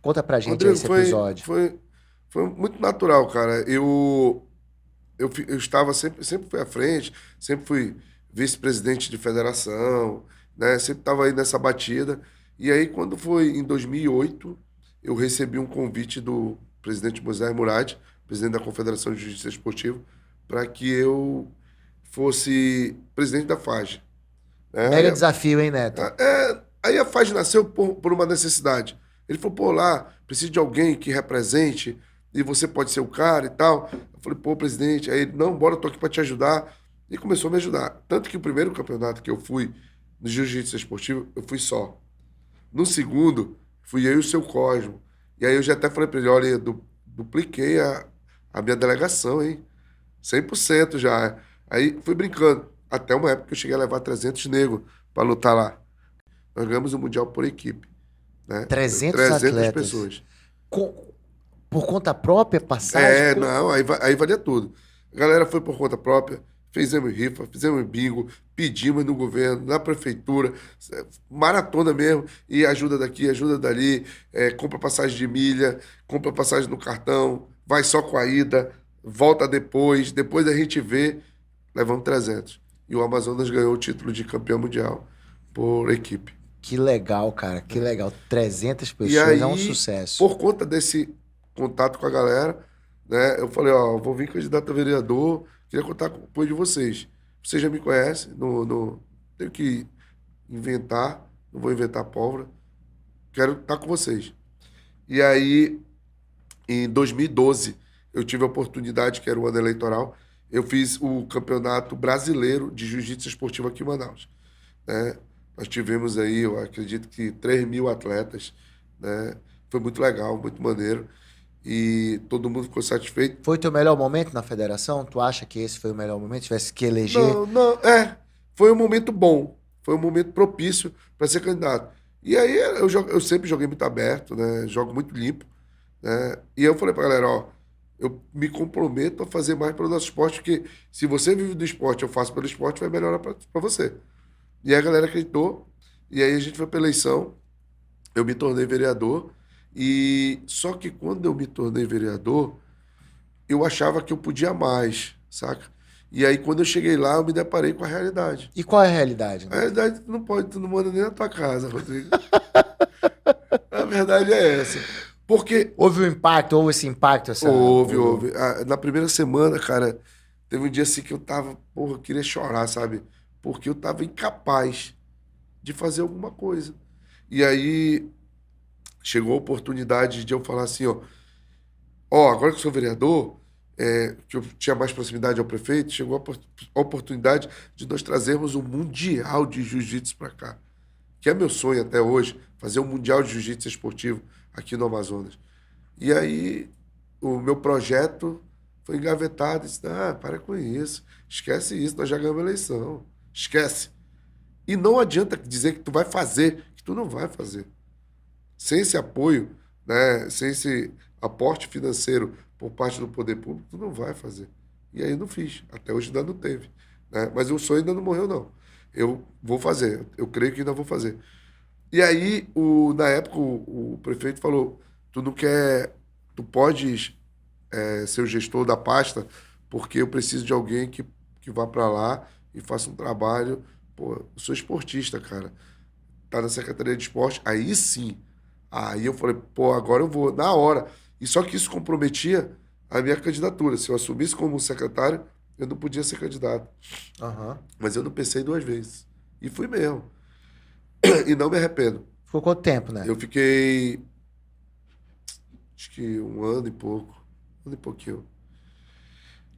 Conta pra gente aí Rodrigo, esse episódio. foi muito natural, cara. Eu estava sempre fui à frente, sempre fui vice-presidente de federação, né? Sempre estava aí nessa batida. E aí, quando foi em 2008, eu recebi um convite do presidente Moisés Murad, presidente da Confederação de Justiça Esportiva, para que eu fosse presidente da FAGE, né? Mega desafio, hein, Neto? Aí a FAGE nasceu por uma necessidade. Ele falou, pô, lá, preciso de alguém que represente, e você pode ser o cara e tal. Eu falei, pô, presidente. Aí ele, não, bora, eu tô aqui para te ajudar. E começou a me ajudar. Tanto que o primeiro campeonato que eu fui no Jiu-Jitsu Esportivo, eu fui só. No segundo, fui eu e o seu Cosmo. E aí eu já até falei para ele, olha, eu dupliquei a minha delegação, hein? 100% já. Aí fui brincando. Até uma época que eu cheguei a levar 300 negros para lutar lá. Nós ganhamos o Mundial por equipe, né? 300 300 atletas. pessoas. Por conta própria, passagem? Não, aí valia tudo. A galera foi por conta própria, fizemos rifa, fizemos bingo, pedimos no governo, na prefeitura, maratona mesmo, e ajuda daqui, ajuda dali, compra passagem de milha, compra passagem no cartão, vai só com a ida, volta depois a gente vê, levamos 300. E o Amazonas ganhou o título de campeão mundial por equipe. Que legal, cara, que legal. 300 E pessoas é um aí, sucesso. por conta desse contato com a galera, né, eu falei, ó, vou vir candidato a vereador, queria contar com o apoio de vocês. Vocês já me conhecem, não tenho que inventar, não vou inventar pólvora, quero estar com vocês. E aí, em 2012, eu tive a oportunidade, que era o ano eleitoral, eu fiz o Campeonato Brasileiro de Jiu-Jitsu Esportivo aqui em Manaus, né? Nós tivemos aí, eu acredito que 3.000 atletas, né? Foi muito legal, muito maneiro. E todo mundo ficou satisfeito. Foi teu melhor momento na federação? Tu acha que esse foi o melhor momento? Se tivesse que eleger? Não, não, foi um momento bom, foi um momento propício para ser candidato. E aí eu sempre joguei muito aberto, né? Jogo muito limpo, né? E eu falei pra galera, ó, eu me comprometo a fazer mais pelo nosso esporte, porque se você vive do esporte, eu faço pelo esporte, vai melhorar para você. E aí a galera acreditou, e aí a gente foi pra eleição, eu me tornei vereador, e só que quando eu me tornei vereador, eu achava que eu podia mais, saca? E aí, quando eu cheguei lá, eu me deparei com a realidade. E qual é a realidade, A né? realidade, tu não pode, tu não manda nem na tua casa, Rodrigo. A verdade é essa. Porque Houve esse impacto, essa. houve. Na primeira semana, cara, teve um dia assim que eu tava, porra, eu queria chorar, sabe? Porque eu tava incapaz de fazer alguma coisa. E aí, chegou a oportunidade de eu falar assim, agora que eu sou vereador, que eu tinha mais proximidade ao prefeito, chegou a oportunidade de nós trazermos um Mundial de Jiu-Jitsu para cá. Que é meu sonho até hoje, fazer um Mundial de Jiu-Jitsu esportivo aqui no Amazonas. E aí, o meu projeto foi engavetado. Disse, para com isso, esquece isso, nós já ganhamos a eleição. Esquece. E não adianta dizer que tu vai fazer, que tu não vai fazer. Sem esse apoio, né, sem esse aporte financeiro por parte do poder público, tu não vai fazer. E aí eu não fiz. Até hoje ainda não teve. Né? Mas o sonho ainda não morreu, não. Eu vou fazer. Eu creio que ainda vou fazer. E aí, na época, o prefeito falou, tu não quer... Tu podes ser o gestor da pasta, porque eu preciso de alguém que vá para lá e faça um trabalho. Pô, eu sou esportista, cara. Tá na Secretaria de Esporte, aí sim. Aí eu falei, pô, agora eu vou, na hora. E só que isso comprometia a minha candidatura. Se eu assumisse como secretário, eu não podia ser candidato. Aham. Mas eu não pensei duas vezes. E fui mesmo. E não me arrependo. Ficou quanto tempo, né? Eu fiquei, acho que um ano e pouco. Um ano e pouquinho.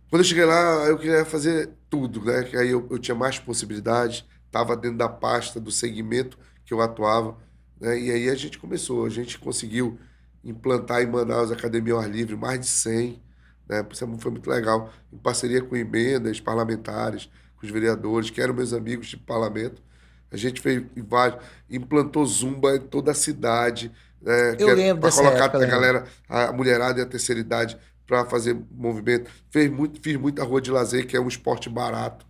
Quando eu cheguei lá, eu queria fazer tudo, né? Que aí eu tinha mais possibilidades, estava dentro da pasta, do segmento que eu atuava, né? E aí a gente começou, a gente conseguiu implantar em Manaus a Academia ao Ar Livre, mais de 100, né? Isso foi muito legal, em parceria com emendas parlamentares, com os vereadores, que eram meus amigos de parlamento. A gente fez vários, implantou Zumba em toda a cidade, né? Eu lembro Para dessa colocar época, a lembro. galera, a mulherada e a terceira idade para fazer movimento. Fiz muita rua de lazer, que é um esporte barato,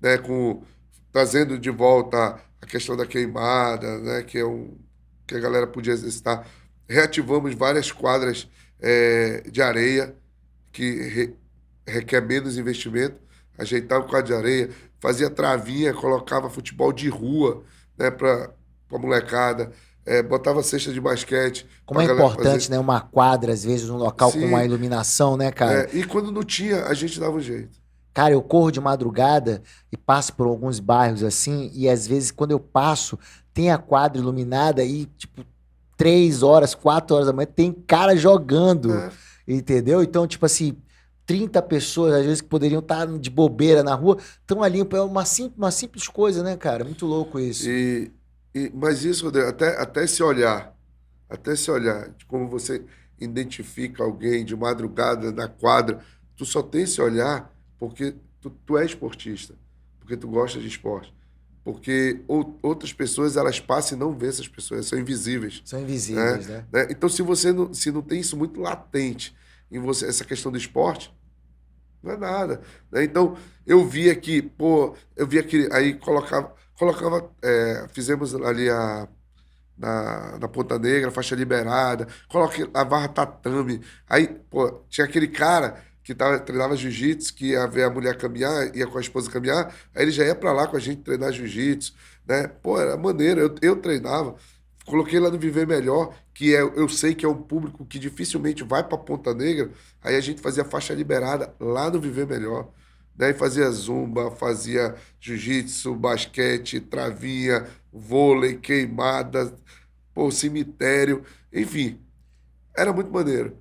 né? Trazendo de volta a questão da queimada, né? Que a galera podia exercitar. Reativamos várias quadras de areia, que requer menos investimento. Ajeitava o quadro de areia, fazia travinha, colocava futebol de rua, né? Para a molecada. Botava cesta de basquete Como para é a galera fazer. importante, né? Uma quadra, às vezes, um local com uma Sim, iluminação, né, cara? e quando não tinha, a gente dava um jeito. Cara, eu corro de madrugada e passo por alguns bairros assim, e às vezes, quando eu passo, tem a quadra iluminada e, tipo, 3 horas, 4 horas da manhã, tem cara jogando, É. entendeu? Então, tipo assim, 30 pessoas, às vezes, que poderiam estar de bobeira na rua, estão ali, é uma simples coisa, né, cara? Muito louco isso. E, mas isso, Rodrigo, até esse olhar, de como você identifica alguém de madrugada na quadra, tu só tem esse olhar porque tu é esportista, porque tu gosta de esporte. Porque outras pessoas, elas passam e não vê essas pessoas, são invisíveis. São Né? invisíveis, né? Né? Então, se não tem isso muito latente em você, essa questão do esporte, não é nada. Né? Então, eu via que aí fizemos ali na Ponta Negra, faixa liberada, coloquei a barra tatame. Aí, pô, tinha aquele cara que treinava jiu-jitsu, que ia ver a mulher caminhar, ia com a esposa caminhar, aí ele já ia pra lá com a gente treinar jiu-jitsu, né? Pô, era maneiro, eu treinava. Coloquei lá no Viver Melhor, eu sei que é um público que dificilmente vai pra Ponta Negra, aí a gente fazia faixa liberada lá no Viver Melhor, Daí fazia zumba, fazia jiu-jitsu, basquete, travinha, vôlei, queimada, pô, cemitério, enfim, era muito maneiro.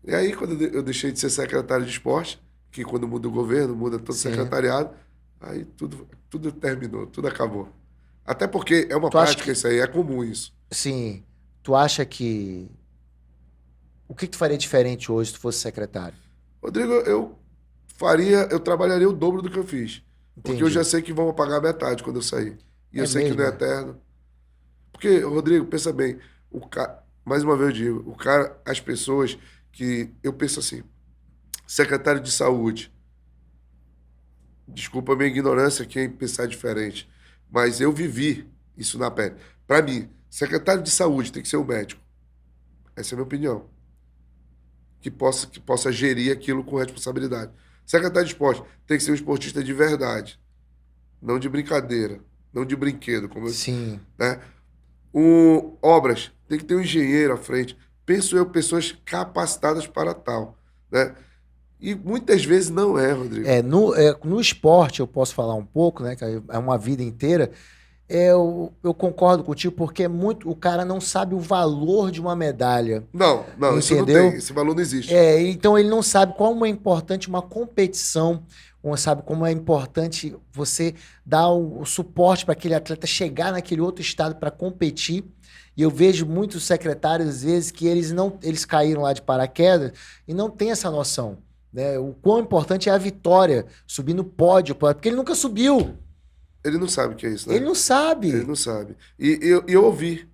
E aí, quando eu deixei de ser secretário de esporte, que quando muda o governo, muda todo o Sim. secretariado, aí tudo terminou, tudo acabou. Até porque é uma Tu acha prática que, isso aí, é comum isso. sim, tu acha que... O que tu faria diferente hoje se tu fosse secretário? Rodrigo, eu trabalharia o dobro do que eu fiz. Porque eu já Entendi. sei que vão pagar metade quando eu sair. E eu É sei que não mesmo, é é? eterno. Porque, Rodrigo, pensa bem, mais uma vez eu digo, as pessoas que eu penso assim, secretário de saúde, desculpa a minha ignorância quem pensar diferente, mas eu vivi isso na pele. Para mim, secretário de saúde tem que ser um médico. Essa é a minha opinião. Que possa gerir aquilo com responsabilidade. Secretário de esporte tem que ser um esportista de verdade, não de brincadeira, não de brinquedo, Sim. né? Obras, tem que ter um engenheiro à frente. Penso eu, pessoas capacitadas para tal, né? E muitas vezes não é, Rodrigo. No esporte eu posso falar um pouco, né? Que é uma vida inteira. Eu concordo contigo porque é muito, o cara não sabe o valor de uma medalha, Não, não, isso não tem. entendeu? Esse valor não existe. Então ele não sabe como é importante uma competição, ou sabe como é importante você dar o suporte para aquele atleta chegar naquele outro estado para competir. E eu vejo muitos secretários, às vezes, que eles caíram lá de paraquedas e não têm essa noção, né? O quão importante é a vitória, subir no pódio, porque ele nunca subiu. Ele não sabe o que é isso, Ele né? não Ele sabe. não sabe. E eu ouvi,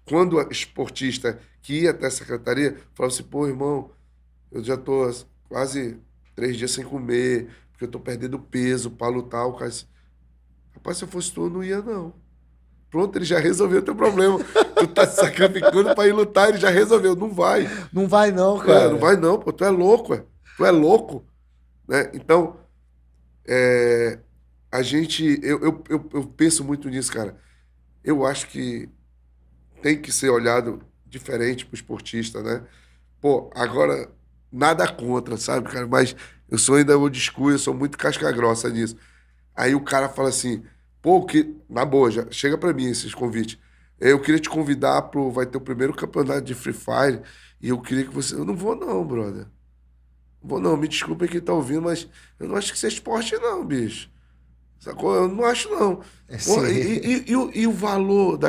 quando a esportista que ia até a secretaria falava assim: pô, irmão, eu já tô quase 3 dias sem comer, porque eu tô perdendo peso para lutar. O cara disse, rapaz, se eu fosse tu, eu não ia, não. Pronto, ele já resolveu o teu problema. Tu tá se sacrificando para ir lutar, ele já resolveu. Não vai. Não vai não, Não cara. vai não, pô. Tu é louco, é. Tu é louco, né? Então, é, a gente... Eu penso muito nisso, cara. Eu acho que tem que ser olhado diferente pro esportista, né? Pô, agora, nada contra, sabe, cara? Mas eu sou ainda old school, eu sou muito casca grossa nisso. Aí o cara fala assim, pô, na boa, já chega pra mim esses convites. Eu queria te convidar vai ter o primeiro campeonato de Free Fire e eu queria que você... Eu não vou não, brother. Não vou não, me desculpa quem tá ouvindo, mas eu não acho que isso é esporte não, bicho. Sacou? Eu não acho não. Porra, Sim, e o valor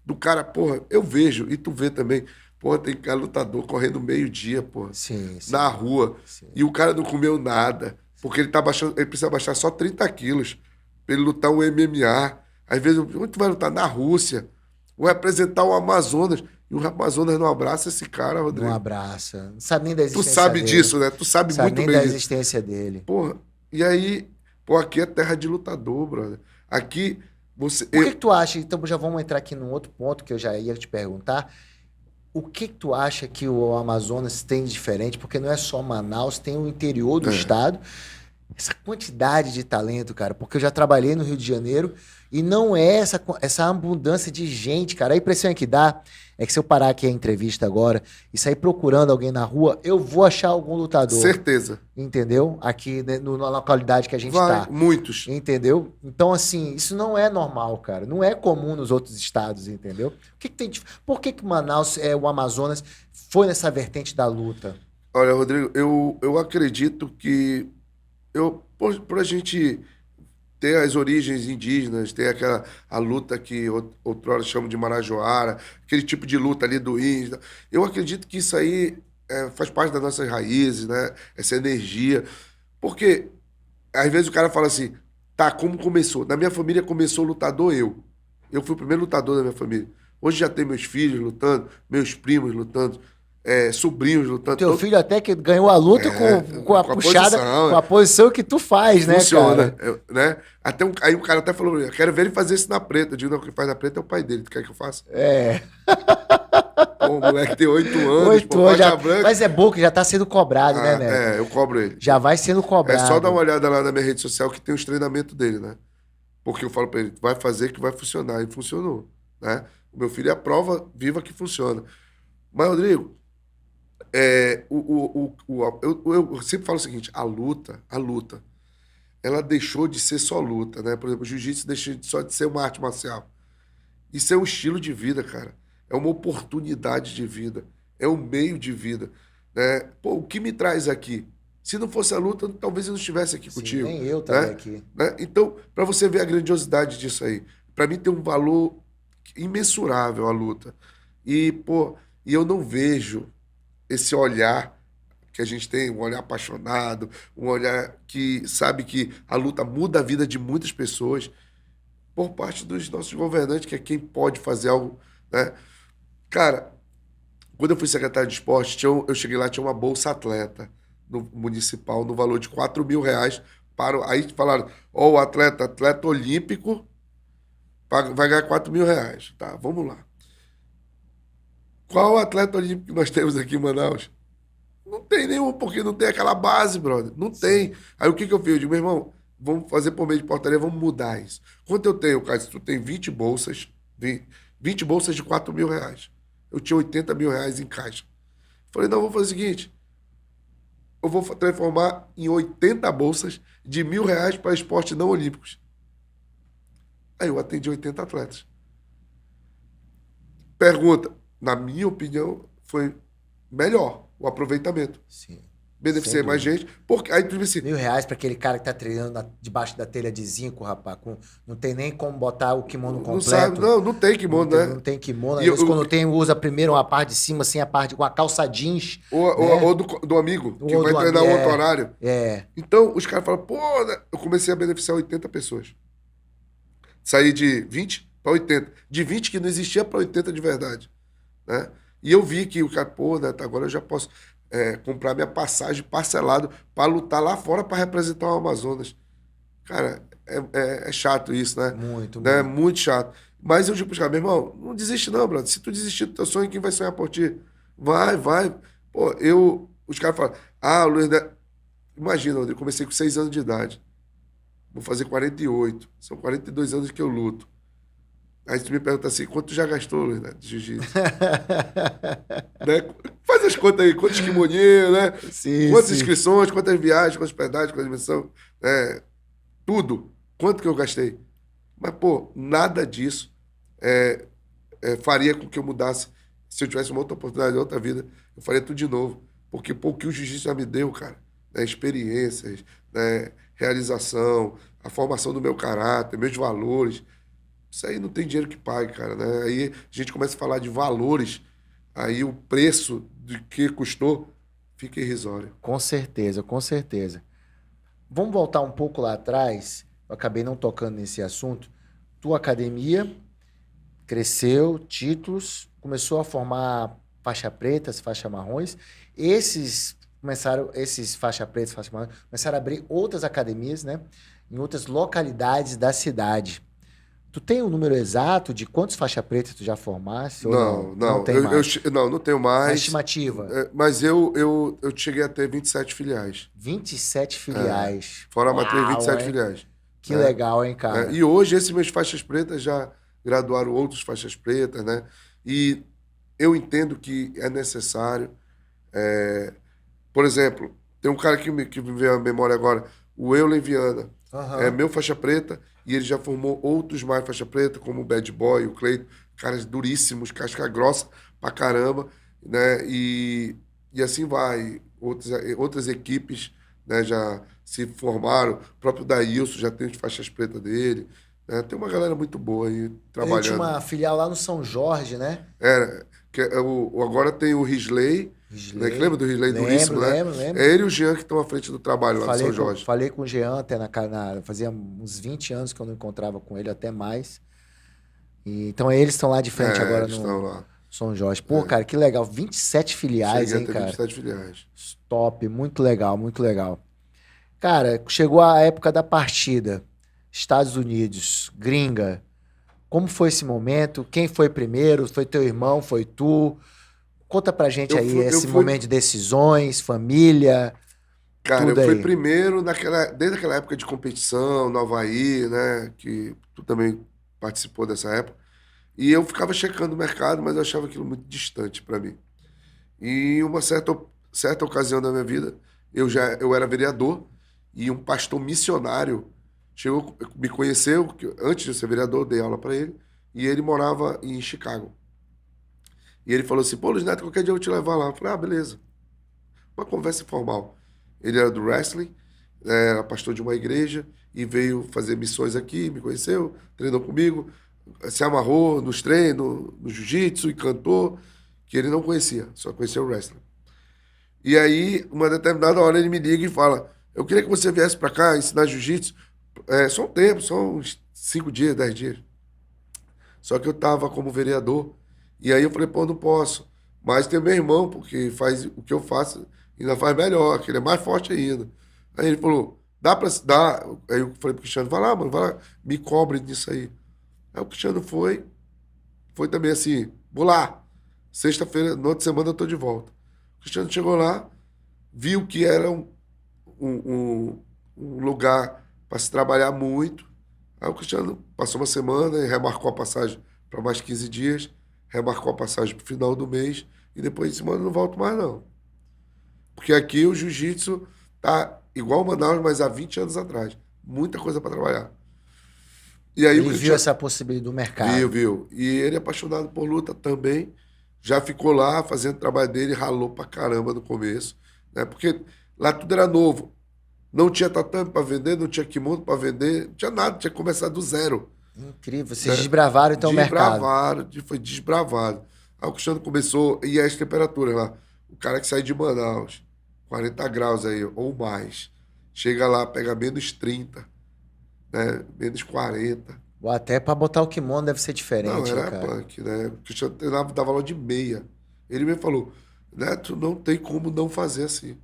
do cara, porra, eu vejo, e tu vê também, porra, tem cara lutador correndo meio-dia, porra, sim, na sim, rua, sim. e o cara não comeu nada, porque ele precisa baixar só 30 quilos pra ele lutar um MMA. Às vezes, onde tu vai lutar? Na Rússia. Ou representar o Amazonas. E o Amazonas não abraça esse cara, Não Rodrigo. abraça. Não sabe nem da Tu existência sabe dele. disso, né? Tu sabe Não sabe muito nem bem da disso. existência dele. Porra, e aí, pô, aqui é terra de lutador, brother. Aqui, você. Por que que tu acha? Então já vamos entrar aqui num outro ponto que eu já ia te perguntar. O que que tu acha que o Amazonas tem de diferente? Porque não é só Manaus, tem o interior do É, estado. Essa quantidade de talento, cara, porque eu já trabalhei no Rio de Janeiro e não é essa abundância de gente, cara. A impressão que dá é que se eu parar aqui a entrevista agora e sair procurando alguém na rua, eu vou achar algum lutador, certeza. entendeu? Aqui né, na localidade que a gente Vai, tá, muitos. entendeu? Então, assim, isso não é normal, cara. Não é comum nos outros estados, entendeu? Por que que Manaus, o Amazonas, foi nessa vertente da luta? Olha, Rodrigo, eu acredito que por a gente ter as origens indígenas, ter a luta que outrora chamam de Marajoara, aquele tipo de luta ali do índio. Eu acredito que isso aí faz parte das nossas raízes, né? Essa energia. Porque às vezes o cara fala assim, tá, como começou? Na minha família começou lutador eu. Eu fui o primeiro lutador da minha família. Hoje já tem meus filhos lutando, meus primos lutando, sobrinhos O lutando. teu filho até que ganhou a luta com a Com a puxada, posição, com a posição que tu faz, né, funciona, cara? né? Aí o cara até falou, eu quero ver ele fazer isso na preta. Eu digo, não, o que faz na preta é o pai dele. Tu quer que eu faça? É, Pô, o moleque tem 8 anos, pô, 8 anos já. faixa branca. Mas é bom que já tá sendo cobrado, né, Ah, Neto? eu cobro ele. Já vai sendo É só dar uma cobrado. olhada lá na minha rede social que tem os treinamentos dele, né? Porque eu falo pra ele, vai fazer que vai funcionar. E funcionou, né? O meu filho é a prova viva que funciona. Mas, Rodrigo, eu sempre falo o seguinte, a luta, ela deixou de ser só luta, né? Por exemplo, o jiu-jitsu deixou só de ser uma arte marcial. Isso é um estilo de vida, cara. É uma oportunidade de vida. É um meio de vida, né? Pô, o que me traz aqui? Se não fosse a luta, talvez eu não estivesse aqui Sim, contigo, nem eu estaria né? aqui. Né? Então, para você ver a grandiosidade disso aí, para mim tem um valor imensurável a luta. E, pô, e eu não vejo esse olhar que a gente tem, um olhar apaixonado, um olhar que sabe que a luta muda a vida de muitas pessoas por parte dos nossos governantes, que é quem pode fazer algo, né? Cara, quando eu fui secretário de esporte, eu cheguei lá, tinha uma bolsa atleta no municipal, no valor de R$ 4.000. Aí falaram, ó, o atleta olímpico, vai ganhar R$ 4.000. Tá, vamos lá. Qual atleta olímpico que nós temos aqui em Manaus? Não tem nenhum, porque não tem aquela base, brother. Não tem. Sim. Aí o que que eu fiz? Eu digo, meu irmão, vamos fazer por meio de portaria, vamos mudar isso. Quanto eu tenho, cara? Se tu tem 20 bolsas, 20 bolsas de R$ 4.000. Eu tinha R$ 80.000 em caixa. Falei, não, vou fazer o seguinte, eu vou transformar em 80 bolsas de R$ 1.000 para esportes não olímpicos. Aí eu atendi 80 atletas. Pergunta, na minha opinião, foi melhor o aproveitamento. Sim. Sem Beneficiei mais dúvida. gente, porque aí tu diz assim, R$ 1.000 para aquele cara que tá treinando debaixo da telha de zinco, rapaz. Não tem nem como botar o kimono não sabe, completo. não tem kimono, né? Não tem kimono. Às E vezes, quando tem, usa primeiro uma parte de cima, assim, a parte com a calça jeans, né? ou do amigo, que Ou vai do treinar amigo, outro horário. é. Então, os caras falam, pô, né? Eu comecei a beneficiar 80 pessoas. Saí de 20 para 80. De 20 que não existia para 80 de verdade, né? E eu vi que o cara, pô, né, agora eu já posso comprar minha passagem parcelado para lutar lá fora para representar o Amazonas. Cara, é chato isso, né? Muito, Né? muito. Muito chato. Mas eu digo pros caras, meu irmão, não desiste não, brother. Se tu desistir do teu sonho, quem vai sonhar por ti? Vai. Pô, os caras falam, Luiz, né? Imagina, eu comecei com 6 anos de idade. Vou fazer 48. São 42 anos que eu luto. Aí tu me pergunta assim, quanto tu já gastou, Luiz, né, de jiu-jitsu? Né? Faz as contas aí, quantos kimoninhos, né? Sim, Quantas sim. inscrições, quantas viagens, quantas hospedagens, quantas dimensão, né? Tudo. Quanto que eu gastei? Mas, pô, nada disso faria com que eu mudasse. Se eu tivesse uma outra oportunidade, outra vida, eu faria tudo de novo. Porque, pô, o que o jiu-jitsu já me deu, cara, né? Experiências, né? Realização, a formação do meu caráter, meus valores. Isso aí não tem dinheiro que pague, cara, né? Aí a gente começa a falar de valores, aí o preço de que custou fica irrisório. Com certeza, com certeza. Vamos voltar um pouco lá atrás. Eu acabei não tocando nesse assunto. Tua academia cresceu, títulos, começou a formar faixa pretas, faixa marrons. Esses faixa pretas, faixa marrons, começaram a abrir outras academias, né? Em outras localidades da cidade. Tu tem o número exato de quantos faixa pretas tu já formaste ou não? Não Não, tem mais. não tenho Uma mais. estimativa. Mas eu cheguei a ter 27 filiais. 27 filiais. Fora a matriz, Uau, 27 hein? filiais. Que Né? legal, hein, cara? E hoje, esses meus faixas pretas já graduaram outros faixas pretas, né? E eu entendo que é necessário. Por exemplo, tem um cara que me veio à memória agora, o Eulen Viana. É Aham. meu faixa preta e ele já formou outros mais faixa preta, como o Bad Boy, o Cleiton, caras duríssimos, casca grossa pra caramba, né? E assim vai. Outras equipes, né, já se formaram. O próprio Daílson já tem as faixas pretas dele. Né? Tem uma galera muito boa aí Ele tinha trabalhando. uma filial lá no São Jorge, né? Agora tem o Risley, né? Que lembra Risley. do Risley Lembro, duríssimo, né? lembro, É lembro. ele e o Jean que estão à frente do trabalho lá no São Jorge. Falei com o Jean até fazia uns 20 anos que eu não encontrava com ele, até mais. Então eles estão lá de frente agora Eles estão no lá. São Jorge. Pô, cara, que legal. 27 filiais, Cheguei a hein, ter cara? 27 filiais. Top, muito legal, muito legal. Cara, chegou a época da partida. Estados Unidos, gringa. Como foi esse momento? Quem foi primeiro? Foi teu irmão? Foi tu? Conta pra gente aí Eu esse fui, momento de decisões, família, cara, eu tudo fui aí. primeiro desde aquela época de competição no Havaí, né? Que tu também participou dessa época. E eu ficava checando o mercado, mas eu achava aquilo muito distante para mim. E em uma certa ocasião da minha vida, eu era vereador e um pastor missionário chegou, me conheceu, antes de eu ser vereador, eu dei aula para ele, e ele morava em Chicago. E ele falou assim, pô, Luiz Neto, qualquer dia eu vou te levar lá. Eu falei, beleza. Uma conversa informal. Ele era do wrestling, era pastor de uma igreja, e veio fazer missões aqui, me conheceu, treinou comigo, se amarrou nos treinos, no jiu-jitsu, e cantou, que ele não conhecia, só conhecia o wrestling. E aí, uma determinada hora, ele me liga e fala, eu queria que você viesse para cá ensinar jiu-jitsu, só um tempo, só uns 5 dias, 10 dias. Só que eu estava como vereador. E aí eu falei, pô, não posso. Mas tem meu irmão, porque faz o que eu faço, ainda faz melhor, que ele é mais forte ainda. Aí ele falou, dá pra se dar. Aí eu falei pro Cristiano, vai lá, mano, vai lá, me cobre disso aí. Aí o Cristiano foi também assim, vou lá. Sexta-feira, na outra semana eu tô de volta. O Cristiano chegou lá, viu que era um lugar para se trabalhar muito. Aí o Cristiano passou uma semana e remarcou a passagem para mais 15 dias, remarcou a passagem para o final do mês e depois disse, mano, não volto mais não. Porque aqui o jiu-jitsu tá igual o Manaus, mas há 20 anos atrás. Muita coisa para trabalhar. E aí Ele viu essa possibilidade do mercado. Viu. E ele é apaixonado por luta também. Já ficou lá fazendo o trabalho dele, ralou pra caramba no começo. Né? Porque lá tudo era novo. Não tinha tatame para vender, não tinha kimono para vender, não tinha nada, tinha que começar do zero. Incrível. Vocês desbravaram então o mercado. Foi desbravado. Aí o Cristiano começou, e as temperaturas lá. O cara que sai de Manaus, 40 graus aí, ou mais, chega lá, pega menos 30, né? Menos 40. Ou até para botar o kimono deve ser diferente. Não, era cara. punk, né? O Cristiano treinava, dava aula de meia. Ele mesmo falou, Neto, não tem como não fazer assim.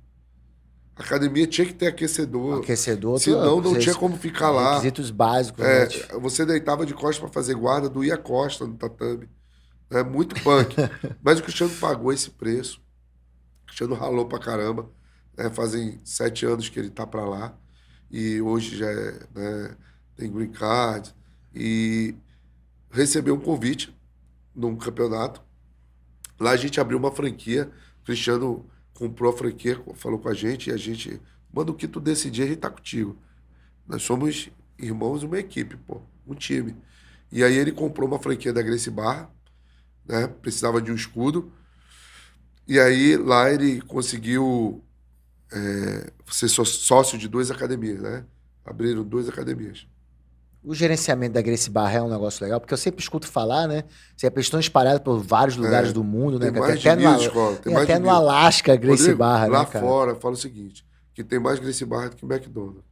A academia tinha que ter aquecedor. Aquecedor. Senão não tinha como ficar lá. Requisitos básicos. Né? Você deitava de costas para fazer guarda, doía a costa no tatame. É muito punk. Mas o Cristiano pagou esse preço. O Cristiano ralou pra caramba. Fazem 7 anos que ele tá para lá. E hoje já tem green card. E recebeu um convite num campeonato. Lá a gente abriu uma franquia. O Cristiano comprou a franquia, falou com a gente, e a gente, mano, o que tu decidir, a gente tá contigo. Nós somos irmãos, uma equipe, pô, um time. E aí ele comprou uma franquia da Gracie Barra, né? Precisava de um escudo. E aí lá ele conseguiu ser sócio de 2 academias, né? Abriram 2 academias. O gerenciamento da Gracie Barra é um negócio legal, porque eu sempre escuto falar, né? Sempre estão espalhados por vários lugares do mundo, né? Tem mais de 1000 escolas. Tem até no Alasca, Gracie Rodrigo, Barra, lá né, cara? fora, fala o seguinte, que tem mais Gracie Barra do que McDonald's.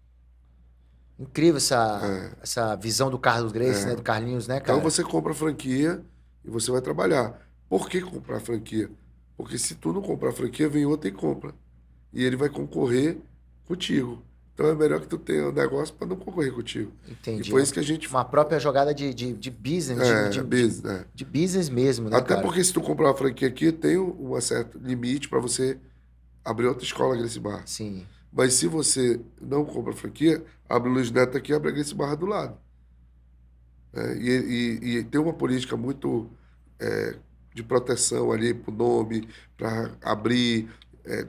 Incrível essa visão do Carlos Gracie, né? Do Carlinhos, né, cara? Então você compra a franquia e você vai trabalhar. Por que comprar a franquia? Porque se tu não comprar a franquia, vem outro e compra. E ele vai concorrer contigo. Então é melhor que tu tenha um negócio para não concorrer contigo. Entendi. E foi isso que a gente... Uma própria jogada de business. De business mesmo, né, Até cara? porque se tu comprar uma franquia aqui, tem um certo limite para você abrir outra escola Gracie Barra. Sim. Mas se você não compra a franquia, abre o Luiz Neto aqui e abre a Gracie Barra do lado. E tem uma política muito de proteção ali pro nome, para abrir,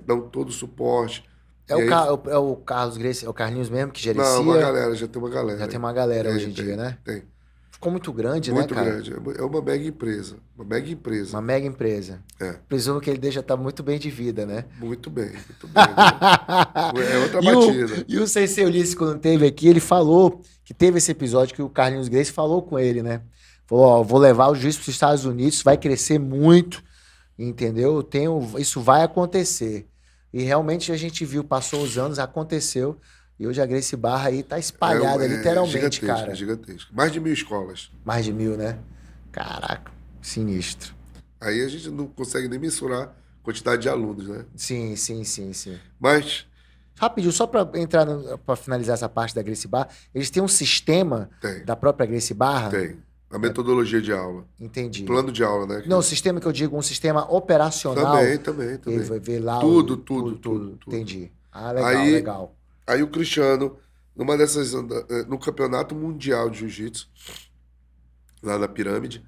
dão todo o suporte. É o Carlos Gracie, é o Carlinhos mesmo que gerencia? Não, uma galera, já tem uma galera. Já tem uma galera hoje em dia, né? Tem. Ficou muito grande, né, cara? Muito grande. É uma mega empresa. Uma mega empresa. Uma mega empresa. Presumo que ele deixa estar muito bem de vida, né? Muito bem, muito bem. Né? É outra batida. E o Sensei Ulisses, quando teve aqui, ele falou que teve esse episódio que o Carlinhos Gracie falou com ele, né? Falou, ó, vou levar o juiz para os Estados Unidos, vai crescer muito, entendeu? Isso vai acontecer. E realmente a gente viu, passou os anos, aconteceu. E hoje a Gracie Barra aí tá espalhada, literalmente, cara. É gigantesco. Mais de 1000 escolas. Mais de 1000, né? Caraca, sinistro. Aí a gente não consegue nem mensurar a quantidade de alunos, né? Sim. Mas... Rapidinho, só para finalizar essa parte da Gracie Barra, eles têm um sistema da própria Gracie Barra? Tem. A metodologia de aula. Entendi. Plano de aula, né? Não, o sistema que eu digo, um sistema operacional. Também. Ele vai ver lá Tudo. Entendi. Ah, legal. Aí o Cristiano, no campeonato mundial de jiu-jitsu, lá na Pirâmide,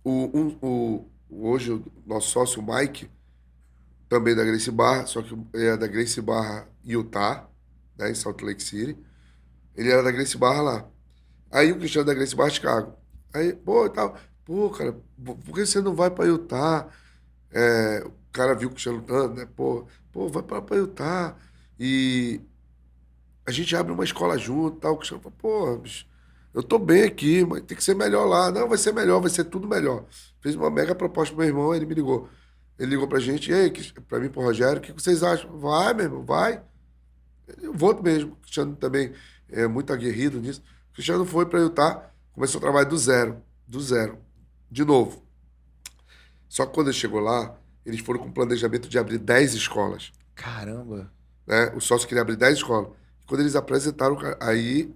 hoje o nosso sócio, o Mike, também da Gracie Barra, só que é da Gracie Barra Utah, né, em Salt Lake City. Ele era da Gracie Barra lá. Aí o Cristiano da Gracie Barra, Chicago. Aí, pô, e tal. Pô, cara, por que você não vai pra Utah? O cara viu o Cristiano lutando, né? Pô, vai pra Utah. E a gente abre uma escola junto, tal. O Cristiano falou, pô, bicho, eu tô bem aqui, mas tem que ser melhor lá. Não, vai ser melhor, vai ser tudo melhor. Fez uma mega proposta pro meu irmão, ele me ligou. Ele ligou pra gente, e aí, pra mim, pro Rogério, o que vocês acham? Vai, meu irmão, vai. Eu vou mesmo. O Cristiano também é muito aguerrido nisso. O Cristiano foi para Utah, começou o trabalho do zero. Do zero. De novo. Só que quando ele chegou lá, eles foram com o planejamento de abrir 10 escolas. Caramba. Né? O sócio queria abrir 10 escolas. Quando eles apresentaram, aí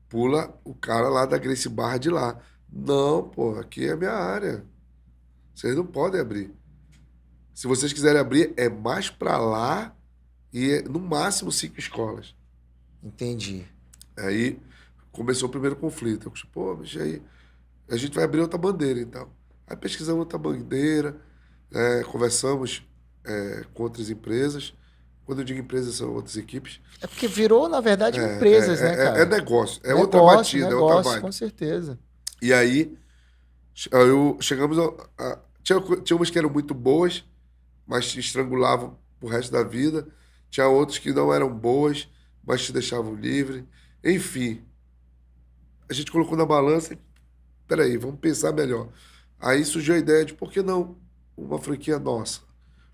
pula o cara lá da Gracie Barra de lá. Não, pô, aqui é a minha área. Vocês não podem abrir. Se vocês quiserem abrir, é mais para lá e no máximo 5 escolas. Entendi. Aí começou o primeiro conflito. Eu falei, pô, mas aí a gente vai abrir outra bandeira, então. Aí pesquisamos outra bandeira, conversamos com outras empresas. Quando eu digo empresas, são outras equipes. É porque virou, na verdade, empresas, né, cara? É negócio, é Negócio, outra batida, é outra negócio, vibe. com certeza. E aí, chegamos tinha umas que eram muito boas, mas te estrangulavam pro resto da vida. Tinha outras que não eram boas, mas te deixavam livre. Enfim, a gente colocou na balança e, peraí, vamos pensar melhor. Aí surgiu a ideia de por que não uma franquia nossa?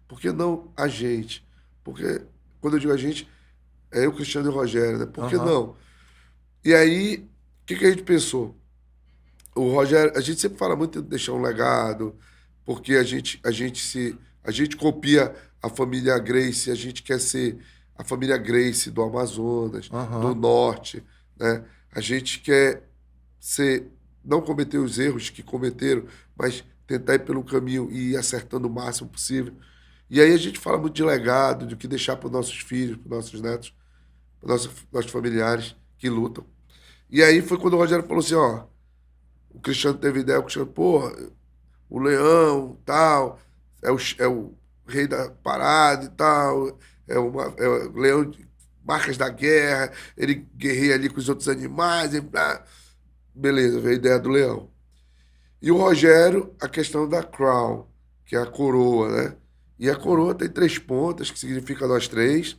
Por que não a gente? Porque, quando eu digo a gente, é eu, Cristiano e o Rogério, né? Por que Aham. não? E aí, o que a gente pensou? O Rogério, a gente sempre fala muito de deixar um legado, porque a gente copia a família Gracie, a gente quer ser a família Gracie do Amazonas, do Aham. Norte, né? A gente quer ser, não cometer os erros que cometeram, mas tentar ir pelo caminho e ir acertando o máximo possível. E aí a gente fala muito de legado, do que deixar para os nossos filhos, para os nossos netos, para os nossos familiares que lutam. E aí foi quando o Rogério falou assim, ó, o Cristiano teve ideia, o Cristiano, pô, o leão, tal, é o rei da parada e tal, é o leão de marcas da guerra, ele guerreia ali com os outros animais, beleza, veio a ideia do leão. E o Rogério, a questão da crown, que é a coroa, né? E a coroa tem 3 pontas, que significa nós três,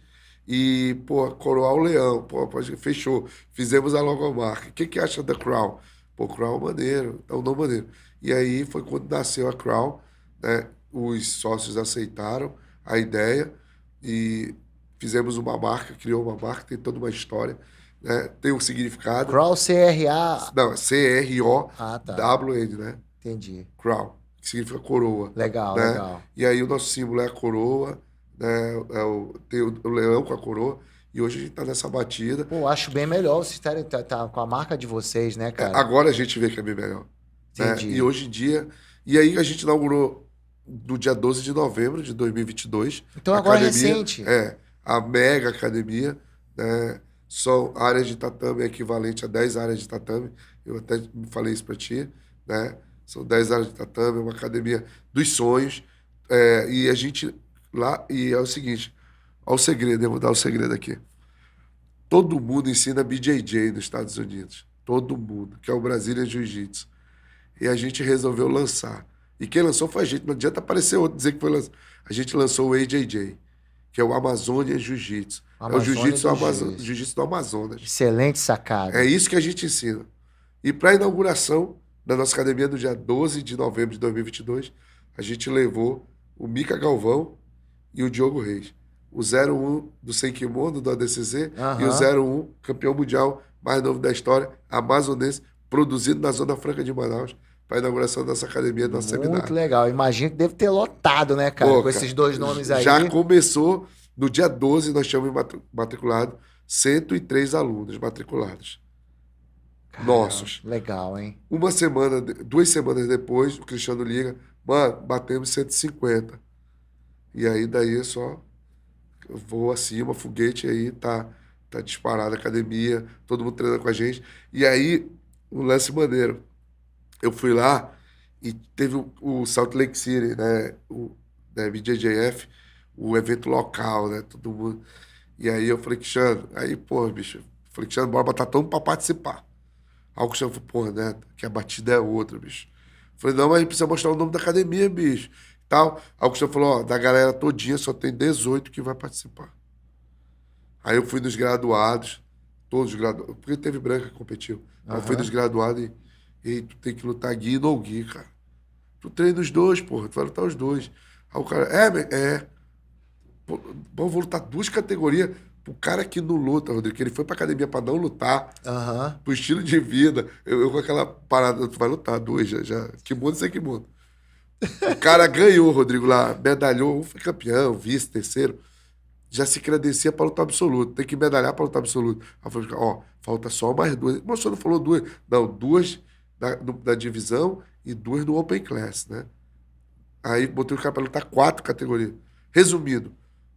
e, pô, coroar o leão, pô, fechou, fizemos a logomarca. O que acha da crown? Pô, crown maneiro, é um nome maneiro. E aí foi quando nasceu a crown, né? Os sócios aceitaram a ideia e fizemos uma marca, criou uma marca, tem toda uma história, né? Tem um significado. Crawl CRA. Não, Ah, tá. CROWN, né? Entendi. Crown, que significa coroa, Legal, né? legal. E aí o nosso símbolo é a coroa, né? Tem o leão com a coroa, e hoje a gente tá nessa batida. Pô, acho bem melhor vocês estarem tá com a marca de vocês, né, cara? Agora a gente vê que é bem melhor, né? E Entendi. hoje em dia... E aí a gente inaugurou no dia 12 de novembro de 2022, Então a agora é academia, recente. a mega academia, né? São áreas de tatame equivalente a 10 áreas de tatame. Eu até falei isso para ti, né? São 10 áreas de tatame, é uma academia dos sonhos. E a gente lá, e é o seguinte, olha o segredo, eu vou dar o segredo aqui. Todo mundo ensina BJJ nos Estados Unidos. Todo mundo, que é o Brazilian Jiu-Jitsu. E a gente resolveu lançar. E quem lançou foi a gente. Não adianta aparecer outro dizer que foi lançado. A gente lançou o AJJ, que é o Amazônia Jiu-Jitsu. É o Amazônia Jiu-Jitsu Jiu-Jitsu. Jiu-Jitsu do Amazonas. Excelente É sacada. isso que a gente ensina. E para a inauguração da nossa academia no dia 12 de novembro de 2022, a gente levou o Mica Galvão e o Diogo Reis. O 01 do Sem Kimono, do ADCC, e o Aham. 01, campeão mundial mais novo da história, amazonense, produzido na Zona Franca de Manaus, para a inauguração da nossa academia, do nosso Muito seminário. legal. Imagino que deve ter lotado, né, cara? Pô, Com esses dois nomes aí. já começou, no dia 12, nós tínhamos matriculado 103 alunos matriculados. Caramba, Nossos. legal, hein? 2 semanas depois, o Cristiano liga, mano, batemos 150. E aí, daí, só voo acima, foguete aí, tá disparado a academia, todo mundo treinando com a gente. E aí, um lance maneiro. Eu fui lá e teve o Salt Lake City, né? O BJJF, o evento local, né? Todo mundo. E aí eu falei, Cristiano, aí, pô, bicho, falei, Cristiano, bora botar todo mundo pra participar. Aí o Cristiano falou, porra, né, que a batida é outra, bicho. Falei, não, mas a gente precisa mostrar o nome da academia, bicho. Tal. Aí o Cristiano falou, ó, da galera todinha só tem 18 que vai participar. Aí eu fui nos graduados, todos os graduados, porque teve branca que competiu. Aí eu fui nos Aham. graduados e tu tem que lutar Gui e no Gui, cara. Tu treina os dois, porra, tu vai lutar os dois. Aí o cara, é. Pô, eu vou lutar duas categorias. O cara que não luta, Rodrigo, que ele foi pra academia pra não lutar, Aham. pro estilo de vida. Eu com aquela parada, tu vai lutar duas, já. Que mundo sem que mundo. O cara ganhou, Rodrigo, lá, medalhou, um foi campeão, vice, terceiro. Já se credencia para lutar absoluto. Tem que medalhar para lutar absoluto. Aí eu falei, ó, falta só mais duas. Mas o senhor não falou duas. Não, duas da divisão e duas do Open Class, né? Aí botei o cara para lutar quatro categorias. Resumindo,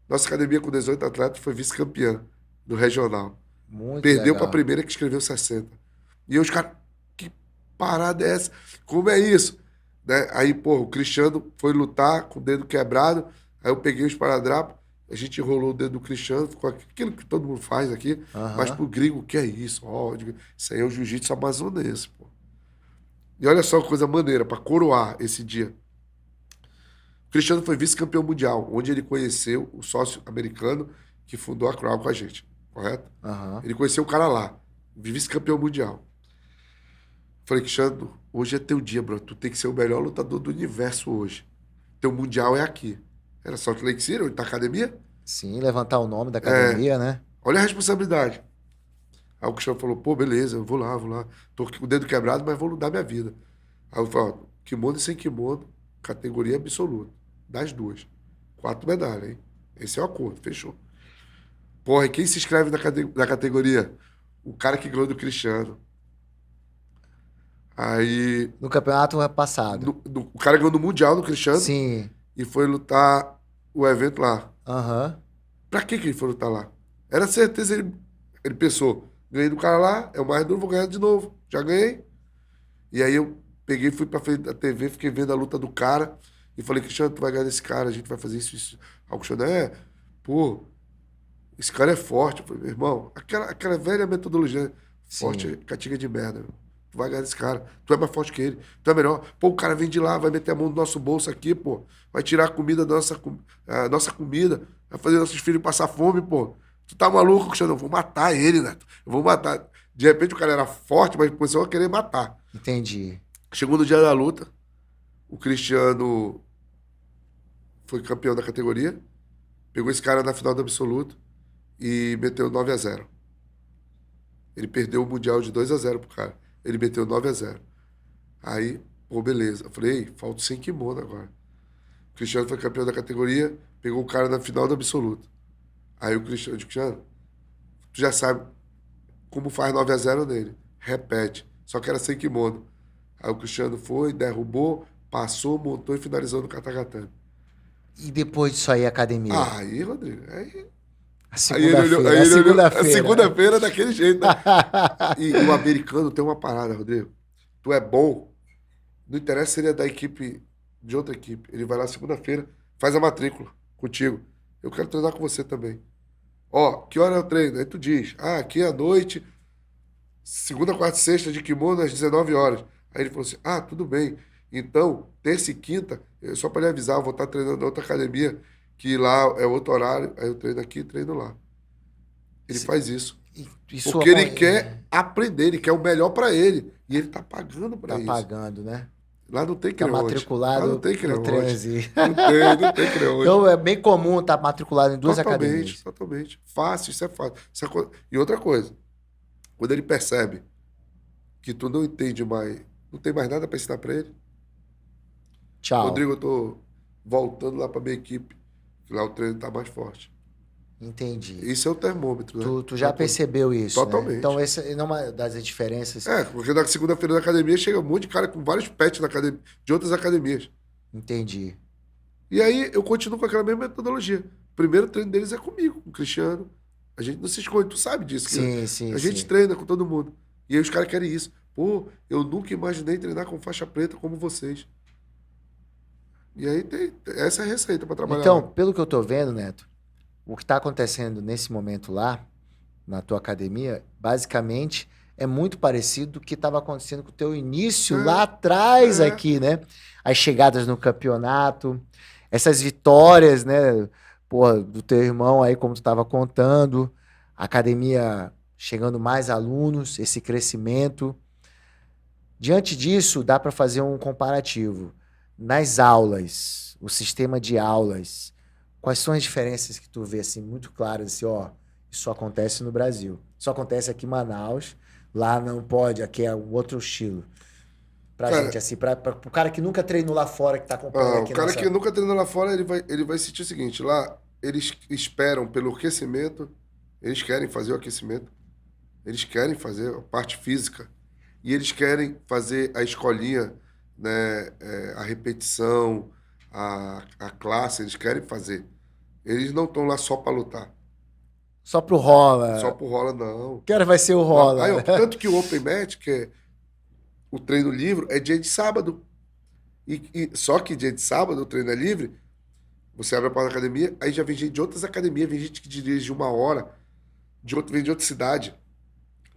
nossa academia com 18 atletas foi vice-campeã do regional. Muito Perdeu para a legal. primeira que escreveu 60. E os caras, que parada é essa? Como é isso? Né? Aí, pô, o Cristiano foi lutar com o dedo quebrado. Aí eu peguei os esparadrapos, a gente enrolou o dedo do Cristiano, ficou aquilo que todo mundo faz aqui. Mas Aham. pro gringo, o que é isso? Ó, eu digo, isso aí é o jiu-jitsu amazonense, pô. E olha só que coisa maneira, para coroar esse dia. O Cristiano foi vice-campeão mundial, onde ele conheceu o sócio americano que fundou a Crown com a gente, correto? Aham. Ele conheceu o cara lá, vice-campeão mundial. Falei, Cristiano, hoje é teu dia, bro. Tu tem que ser o melhor lutador do universo hoje. Teu mundial é aqui. Era Salt Lake City, onde tá a academia? Sim, levantar o nome da É, academia, né? olha a responsabilidade. Aí o Cristiano falou, pô, beleza, eu vou lá, vou lá. Tô com o dedo quebrado, mas vou mudar minha vida. Aí eu falei, ó, kimono e sem kimono, categoria absoluta. Das duas. 4 medalhas, hein? Esse é o acordo, fechou. Porra, e quem se inscreve na categoria? O cara que ganhou do Cristiano. Aí, No campeonato passado. o cara ganhou no Mundial do Cristiano Sim. e foi lutar o evento lá. Aham. Pra que ele foi lutar lá? Era certeza, ele pensou, ganhei do cara lá, é o mais duro, vou ganhar de novo. Já ganhei. E aí eu peguei, fui pra frente da TV, fiquei vendo a luta do cara e falei, Cristiano, tu vai ganhar desse cara, a gente vai fazer isso, isso. Aí o Cristiano, pô, esse cara é forte. Eu falei, meu irmão, aquela velha metodologia, forte, Sim. catinga de merda, meu. Tu vai ganhar desse cara. Tu é mais forte que ele. Tu é melhor. Pô, o cara vem de lá, vai meter a mão no nosso bolso aqui, pô. Vai tirar a comida da nossa comida. Vai fazer nossos filhos passar fome, pô. Tu tá maluco, Cristiano? Eu vou matar ele, né? Eu vou matar. De repente o cara era forte, mas começou a querer matar. Entendi. Chegou no dia da luta, o Cristiano foi campeão da categoria, pegou esse cara na final do absoluto e meteu 9-0. Ele perdeu o Mundial de 2-0 pro cara. Ele meteu 9-0. Aí, pô, beleza. Eu falei, ei, falta sem kimono agora. O Cristiano foi campeão da categoria, pegou o cara na final do absoluto. Aí o Cristiano, eu digo, Cristiano, tu já sabe como faz 9-0 nele. Repete. Só que era sem kimono. Aí o Cristiano foi, derrubou, passou, montou e finalizou no katagatame. E depois disso aí, academia? Aí, Rodrigo, A aí ele olhou, segunda-feira. aí A ele olhou, a segunda-feira. segunda-feira daquele jeito, né? E o americano tem uma parada, Rodrigo. Tu é bom, não interessa se ele é da equipe, de outra equipe. Ele vai lá segunda-feira, faz a matrícula contigo. Eu quero treinar com você também. Ó, que hora é o treino? Aí tu diz, aqui é à noite, segunda, quarta e sexta de kimono às 19 horas. Aí ele falou assim, tudo bem. Então, terça e quinta, só para lhe avisar, eu vou estar treinando na outra academia, que lá é outro horário, aí eu treino aqui e treino lá. Ele Se- faz isso. Isso Porque ele quer aprender, ele quer o melhor para ele. E ele tá pagando para tá isso. pagando, né? Lá não tem Tá creonte. Lá não matriculado tem no creonte. transi. Não tem creonte. Então é bem comum estar matriculado em duas Totalmente, academias. totalmente. Fácil, isso é fácil. E outra coisa, quando ele percebe que tu não entende mais, não tem mais nada para ensinar para ele, Tchau. Rodrigo, eu tô voltando lá para minha equipe, que lá o treino tá mais forte. Entendi. Isso é o termômetro, né? Tu já percebeu isso, né? Então, Totalmente. essa é uma das diferenças. Porque na segunda-feira da academia chega um monte de cara com vários pets da academia, de outras academias. Entendi. E aí eu continuo com aquela mesma metodologia. O primeiro treino deles é comigo, com o Cristiano. A gente não se esconde, tu sabe disso. Sim, sim, A gente sim. treina com todo mundo. E aí os caras querem isso. Pô, eu nunca imaginei treinar com faixa preta como vocês. E aí essa é a receita para trabalhar Então, lá. pelo que eu tô vendo, Neto, o que está acontecendo nesse momento lá, na tua academia, basicamente é muito parecido do que estava acontecendo com o teu início lá atrás aqui, né? As chegadas no campeonato, essas vitórias, né? Porra, do teu irmão aí, como tu estava contando, a academia chegando mais alunos, esse crescimento. Diante disso, dá para fazer um comparativo. Nas aulas, o sistema de aulas, quais são as diferenças que tu vê assim muito claras, assim, ó, isso acontece no Brasil. Isso acontece aqui em Manaus, lá não pode, aqui é um outro estilo. Pra gente, Cara, assim, pro cara que nunca treinou lá fora, que tá acompanhando o aqui cara que nossa. nunca treinou lá fora, ele vai sentir o seguinte: lá eles esperam pelo aquecimento, eles querem fazer o aquecimento, eles querem fazer a parte física, e eles querem fazer a escolinha, né, a repetição, a classe, eles querem fazer. Eles não estão lá só para lutar, Só pro só rola. pro rola, não. Que hora vai ser o Não. Aí, rola? ó, tanto que o Open Match, que é o treino livre, é dia de sábado. Só que dia de sábado, o treino é livre, você abre a porta da academia, aí já vem gente de outras academias, vem gente que dirige 1 hora, vem de outra cidade.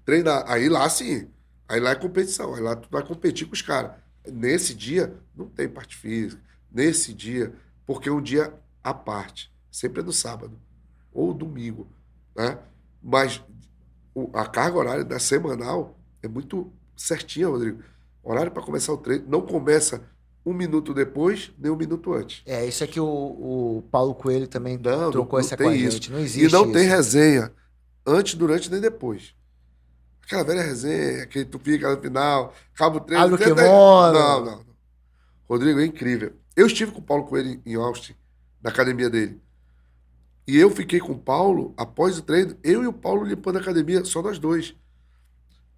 Treinar. Aí lá sim. Aí lá é competição. Aí lá tu vai competir com os caras. Nesse dia, não tem parte física. Nesse dia, porque é um dia à parte. Sempre é no sábado. Ou domingo. Né? Mas a carga horária da semanal é muito certinha, Rodrigo. Horário para começar o treino não começa 1 minuto depois, nem 1 minuto antes. É, isso é que o Paulo Coelho também Não, não, trocou não essa com a tem isso. gente. Não E existe não tem isso. resenha antes, durante nem depois. Aquela velha resenha que tu fica no final, acaba o treino. Abre o Não, kimono. não. Rodrigo, é incrível. Eu estive com o Paulo Coelho em Austin, na academia dele. E eu fiquei com o Paulo, após o treino, eu e o Paulo limpando a academia, só nós dois.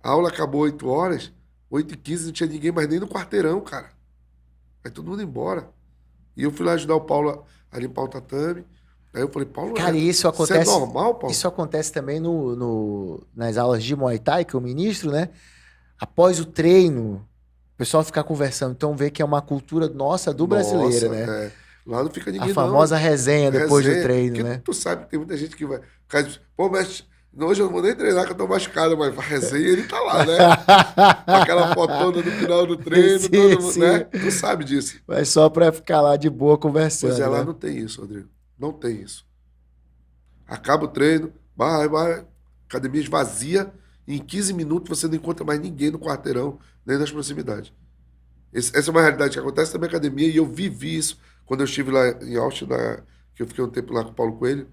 A aula acabou 8 horas, 8h15, não tinha ninguém mais nem no quarteirão, cara. Aí todo mundo embora. E eu fui lá ajudar o Paulo a limpar o tatame. Aí eu falei, Paulo, Cara, e isso isso é acontece, normal, Paulo? isso acontece também nas aulas de Muay Thai, que eu ministro, né? Após o treino, o pessoal fica conversando. Então vê que é uma cultura nossa do Nossa, brasileiro, né? lá não fica A ninguém, não. famosa resenha depois do Resenha. treino, Porque né? tu sabe que tem muita gente que vai. Cara, diz, pô, mas hoje eu não vou nem treinar que eu tô machucado, mas a resenha ele tá lá, né? Aquela fotona no final do treino, Sim, todo mundo, né? sim. Tu sabe disso. Mas só pra ficar lá de boa Pois é, conversando, lá né? não tem isso, Rodrigo. Não tem isso. Acaba o treino, vai, academia esvazia, e em 15 minutos você não encontra mais ninguém no quarteirão, nem nas proximidades. Essa é uma realidade que acontece na minha academia e eu vivi isso quando eu estive lá em Austin, que eu fiquei um tempo lá com o Paulo Coelho.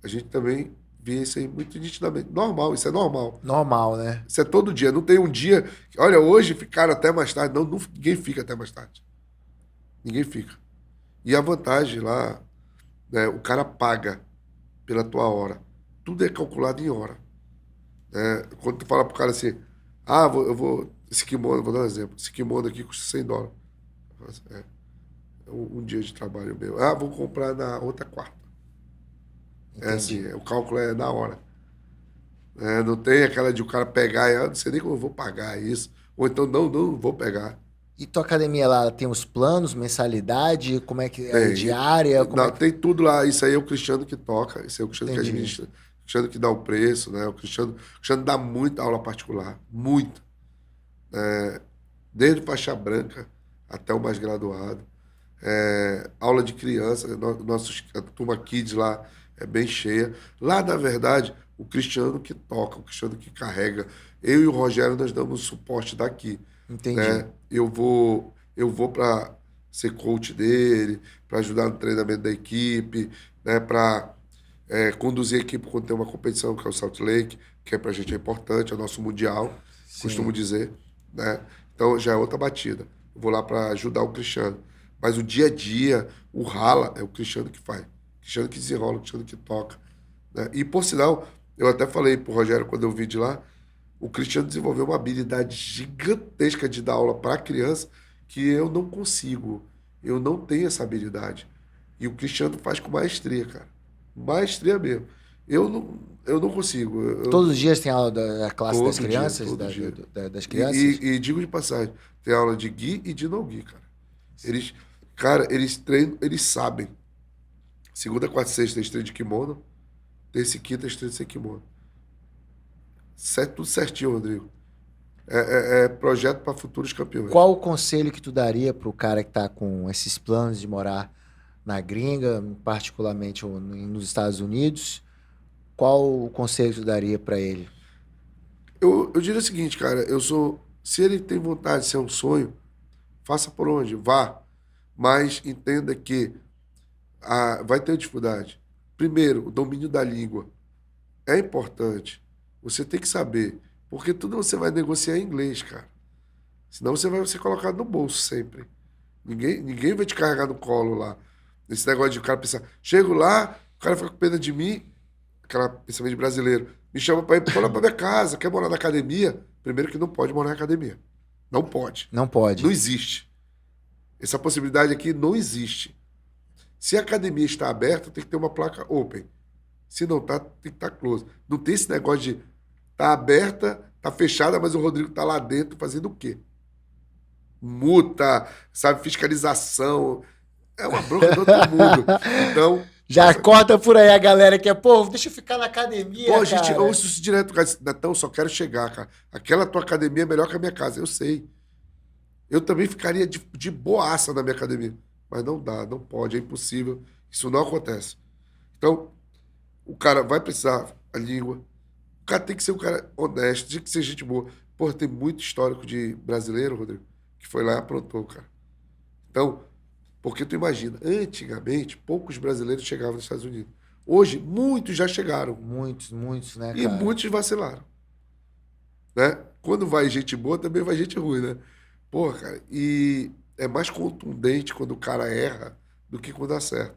A gente também via isso aí muito nitidamente. Normal, isso é normal. Normal, né? Isso é todo dia. Não tem um dia. Olha, hoje ficaram até mais tarde. Não, ninguém fica até mais tarde. Ninguém fica. E a vantagem lá, né, o cara paga pela tua hora. Tudo é calculado em hora. Né? Quando tu fala pro cara assim, eu vou. Esse kimono, vou dar um exemplo. Esse kimono aqui custa $100. É um dia de trabalho meu. Vou comprar na outra quarta. É Entendi. assim, o cálculo é na hora. Não tem aquela de o cara pegar e não sei nem como eu vou pagar isso. Ou então, não vou pegar. E tua academia lá tem os planos, mensalidade, como é que é Tem. diária, como é Não, que... tem tudo lá. Isso aí é o Cristiano que toca. Isso aí é o Cristiano que Entendi. administra. O Cristiano que dá o preço, né? O Cristiano dá muita aula particular. Muita. Desde o faixa branca até o mais graduado. Aula de criança, a turma Kids lá é bem cheia. Lá, na verdade, o Cristiano que toca, o Cristiano que carrega. Eu e o Rogério, nós damos suporte daqui. Entendi. Né? Eu vou para ser coach dele, para ajudar no treinamento da equipe, né? Para conduzir a equipe quando tem uma competição, que é o Salt Lake, que para a gente é importante, é o nosso mundial, costumo Sim. dizer. Né? Então já é outra batida. Eu vou lá para ajudar o Cristiano. Mas o dia a dia, o rala, é o Cristiano que faz. O Cristiano que desenrola, o Cristiano que toca. Né? E, por sinal, eu até falei pro Rogério quando eu vim de lá, o Cristiano desenvolveu uma habilidade gigantesca de dar aula para criança que eu não consigo. Eu não tenho essa habilidade. E o Cristiano faz com maestria, cara. Maestria mesmo. Eu não consigo. Todos os dias tem aula da classe das Todo dia, crianças, todo dia. das E, crianças? e digo de passagem, tem aula de gui e de não gui, cara. Eles, cara, eles treinam, eles sabem. Segunda, quarta e sexta, estreia de kimono. Terça e quinta, estreia sem kimono. Certo, tudo certinho, Rodrigo. É projeto para futuros campeões. Qual o conselho que tu daria pro cara que tá com esses planos de morar na gringa, particularmente nos Estados Unidos? Qual o conselho que tu daria para ele? Eu diria o seguinte, cara, se ele tem vontade, se é um sonho, faça por onde, vá, mas entenda que vai ter dificuldade. Primeiro, o domínio da língua é importante. Você tem que saber, porque tudo você vai negociar em inglês, cara. Senão você vai ser colocado no bolso sempre. Ninguém vai te carregar no colo lá. Esse negócio de o cara pensar, chego lá, o cara fica com pena de mim, aquela pensamento de brasileiro, me chama para ir lá para minha casa, quer morar na academia? Primeiro que não pode morar na academia. Não pode. Não pode. Não existe. Essa possibilidade aqui não existe. Se a academia está aberta, tem que ter uma placa open. Se não tá, tem que estar close. Não tem esse negócio de tá aberta, tá fechada, mas o Rodrigo tá lá dentro fazendo o quê? Multa, sabe, fiscalização. É uma bronca do outro mundo. Então. Já corta por aí a galera que é, pô, deixa eu ficar na academia, pô, cara. gente, eu ouço isso direto, cara. Netão, só quero chegar, cara. Aquela tua academia é melhor que a minha casa, eu sei. Eu também ficaria de boaça na minha academia. Mas não dá, não pode, é impossível. Isso não acontece. Então, o cara vai precisar a língua. O cara tem que ser um cara honesto, tem que ser gente boa. Pô, tem muito histórico de brasileiro, Rodrigo, que foi lá e aprontou, cara. Então, porque tu imagina, antigamente, poucos brasileiros chegavam nos Estados Unidos. Hoje, muitos já chegaram. Muitos, né, cara? E muitos vacilaram. Né? Quando vai gente boa, também vai gente ruim, né? Pô, cara, e é mais contundente quando o cara erra do que quando acerta.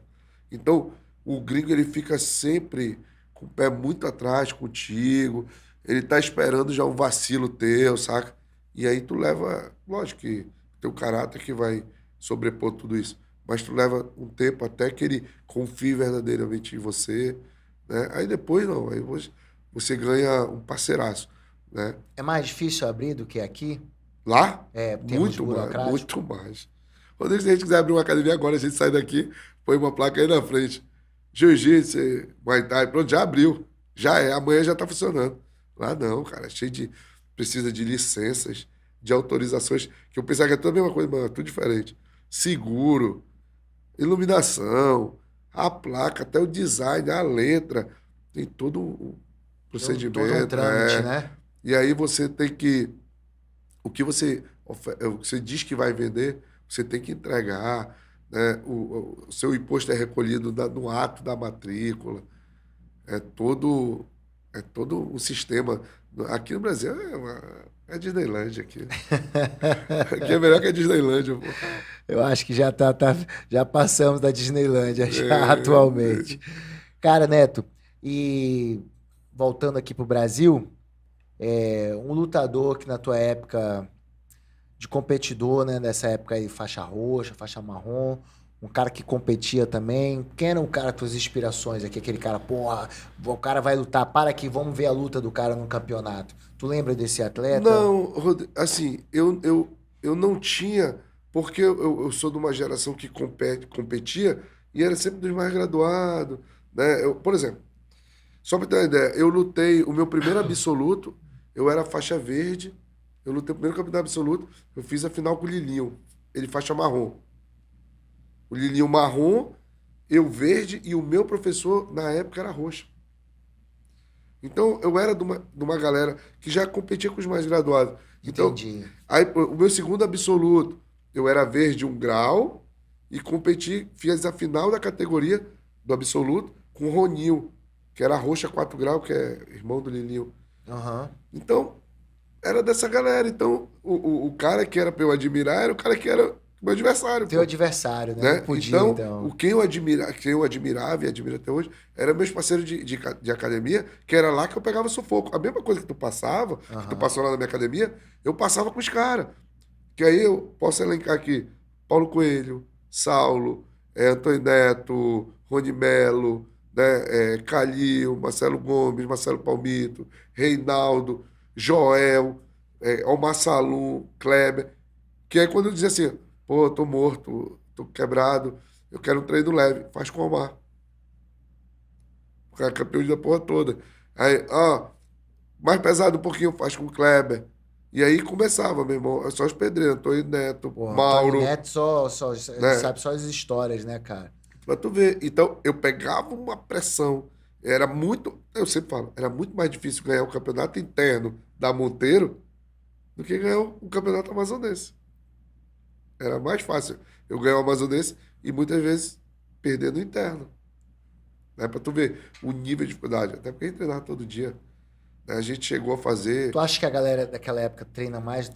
Então, o gringo, ele fica sempre com o pé muito atrás contigo, ele tá esperando já um vacilo teu, saca? E aí tu leva, lógico que teu caráter que vai sobrepor tudo isso, mas tu leva um tempo até que ele confie verdadeiramente em você, né? Aí depois não, aí você ganha um parceiraço, né? É mais difícil abrir do que aqui? Lá? Muito mais, muito mais. Rodrigo, se a gente quiser abrir uma academia agora, a gente sai daqui, põe uma placa aí na frente. Jiu-Jitsu, Muay Thai, pronto, já abriu. Já é, amanhã já tá funcionando. Lá não, cara, é cheio de... Precisa de licenças, de autorizações, que eu pensava que é tudo a mesma coisa, mas é tudo diferente. Seguro, iluminação, a placa, até o design, a letra, tem todo um procedimento. Todo um trâmite, né? E aí você tem que... O que você diz que vai vender, você tem que entregar, né? O seu imposto é recolhido no ato da matrícula. É todo um sistema. Aqui no Brasil é Disneylândia aqui. Aqui é melhor que a Disneylândia. Pô. Eu acho que já passamos da Disneylândia já atualmente. Cara, Neto, e voltando aqui pro Brasil, um lutador que na tua época de competidor, né, nessa época aí, faixa roxa, faixa marrom, um cara que competia também, quem era um cara, tuas inspirações aqui, aquele cara, porra, o cara vai lutar, para aqui, vamos ver a luta do cara no campeonato. Tu lembra desse atleta? Não, assim, eu não tinha, porque eu sou de uma geração que competia e era sempre dos mais graduados, né? Por exemplo, só para ter uma ideia, eu lutei o meu primeiro absoluto, eu era faixa verde, eu lutei o primeiro campeonato absoluto, eu fiz a final com o Lilinho, ele faixa marrom. O Lilinho marrom, eu verde e o meu professor na época era roxo. Então eu era de uma galera que já competia com os mais graduados. Então, Entendi. aí, o meu segundo absoluto, eu era verde 1 grau e competi, fiz a final da categoria do absoluto com o Roninho, que era roxa 4 graus, que é irmão do Lilinho. Uhum. Então, era dessa galera. Então, o cara que era pra eu admirar era o cara que era meu adversário. Teu adversário, né? Né? Não podia, então. Quem eu admirava e admiro até hoje, era meus parceiros de academia, que era lá que eu pegava sufoco. A mesma coisa que tu passava, que tu passou lá na minha academia, eu passava com os caras. Que aí eu posso elencar aqui Paulo Coelho, Saulo, Antônio Neto, Rony Melo, né? Calil, Marcelo Gomes, Marcelo Palmito, Reinaldo, Joel, Omar Salum, Kleber. Que aí quando eu dizia assim, pô, tô morto, tô quebrado, eu quero um treino leve, faz com o Omar. cara campeão da porra toda. Aí, ó, mais pesado um pouquinho, faz com o Kleber. E aí começava, meu irmão, só os pedreiros, Antônio Neto, Porra, Antônio Mauro, Neto ele né? sabe só as histórias, né, cara? Pra tu ver. Então, eu pegava uma pressão. Era muito, eu sempre falo, era muito mais difícil ganhar o campeonato interno da Monteiro do que ganhar o campeonato amazonense. Era mais fácil eu ganhar o amazonense e muitas vezes perder no interno. Né? Pra tu ver o nível de dificuldade. Até porque a gente treinava todo dia. Né? A gente chegou a fazer. Tu acha que a galera daquela época treinar mais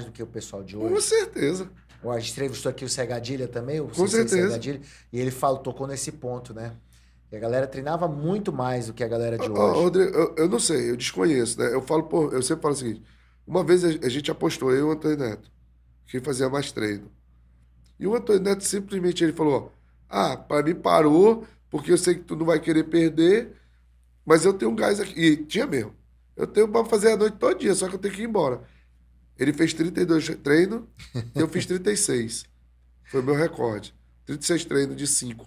do que o pessoal de Com hoje? certeza. Ó, a gente entrevistou aqui o Segadilha também, o Com Sensei certeza. Segadilha, e ele falou, tocou nesse ponto, né? E a galera treinava muito mais do que a galera de Ó, hoje. Rodrigo, eu não sei, eu desconheço, né? Eu falo, pô, eu sempre falo o seguinte: uma vez a gente apostou, eu e o Antônio Neto, quem fazia mais treino. E o Antônio Neto simplesmente ele falou: ah, para mim parou, porque eu sei que tu não vai querer perder, mas eu tenho um gás aqui. E tinha mesmo. Eu tenho para fazer a noite todo dia, só que eu tenho que ir embora. Ele fez 32 treinos e eu fiz 36. Foi o meu recorde. 36 treinos de 5.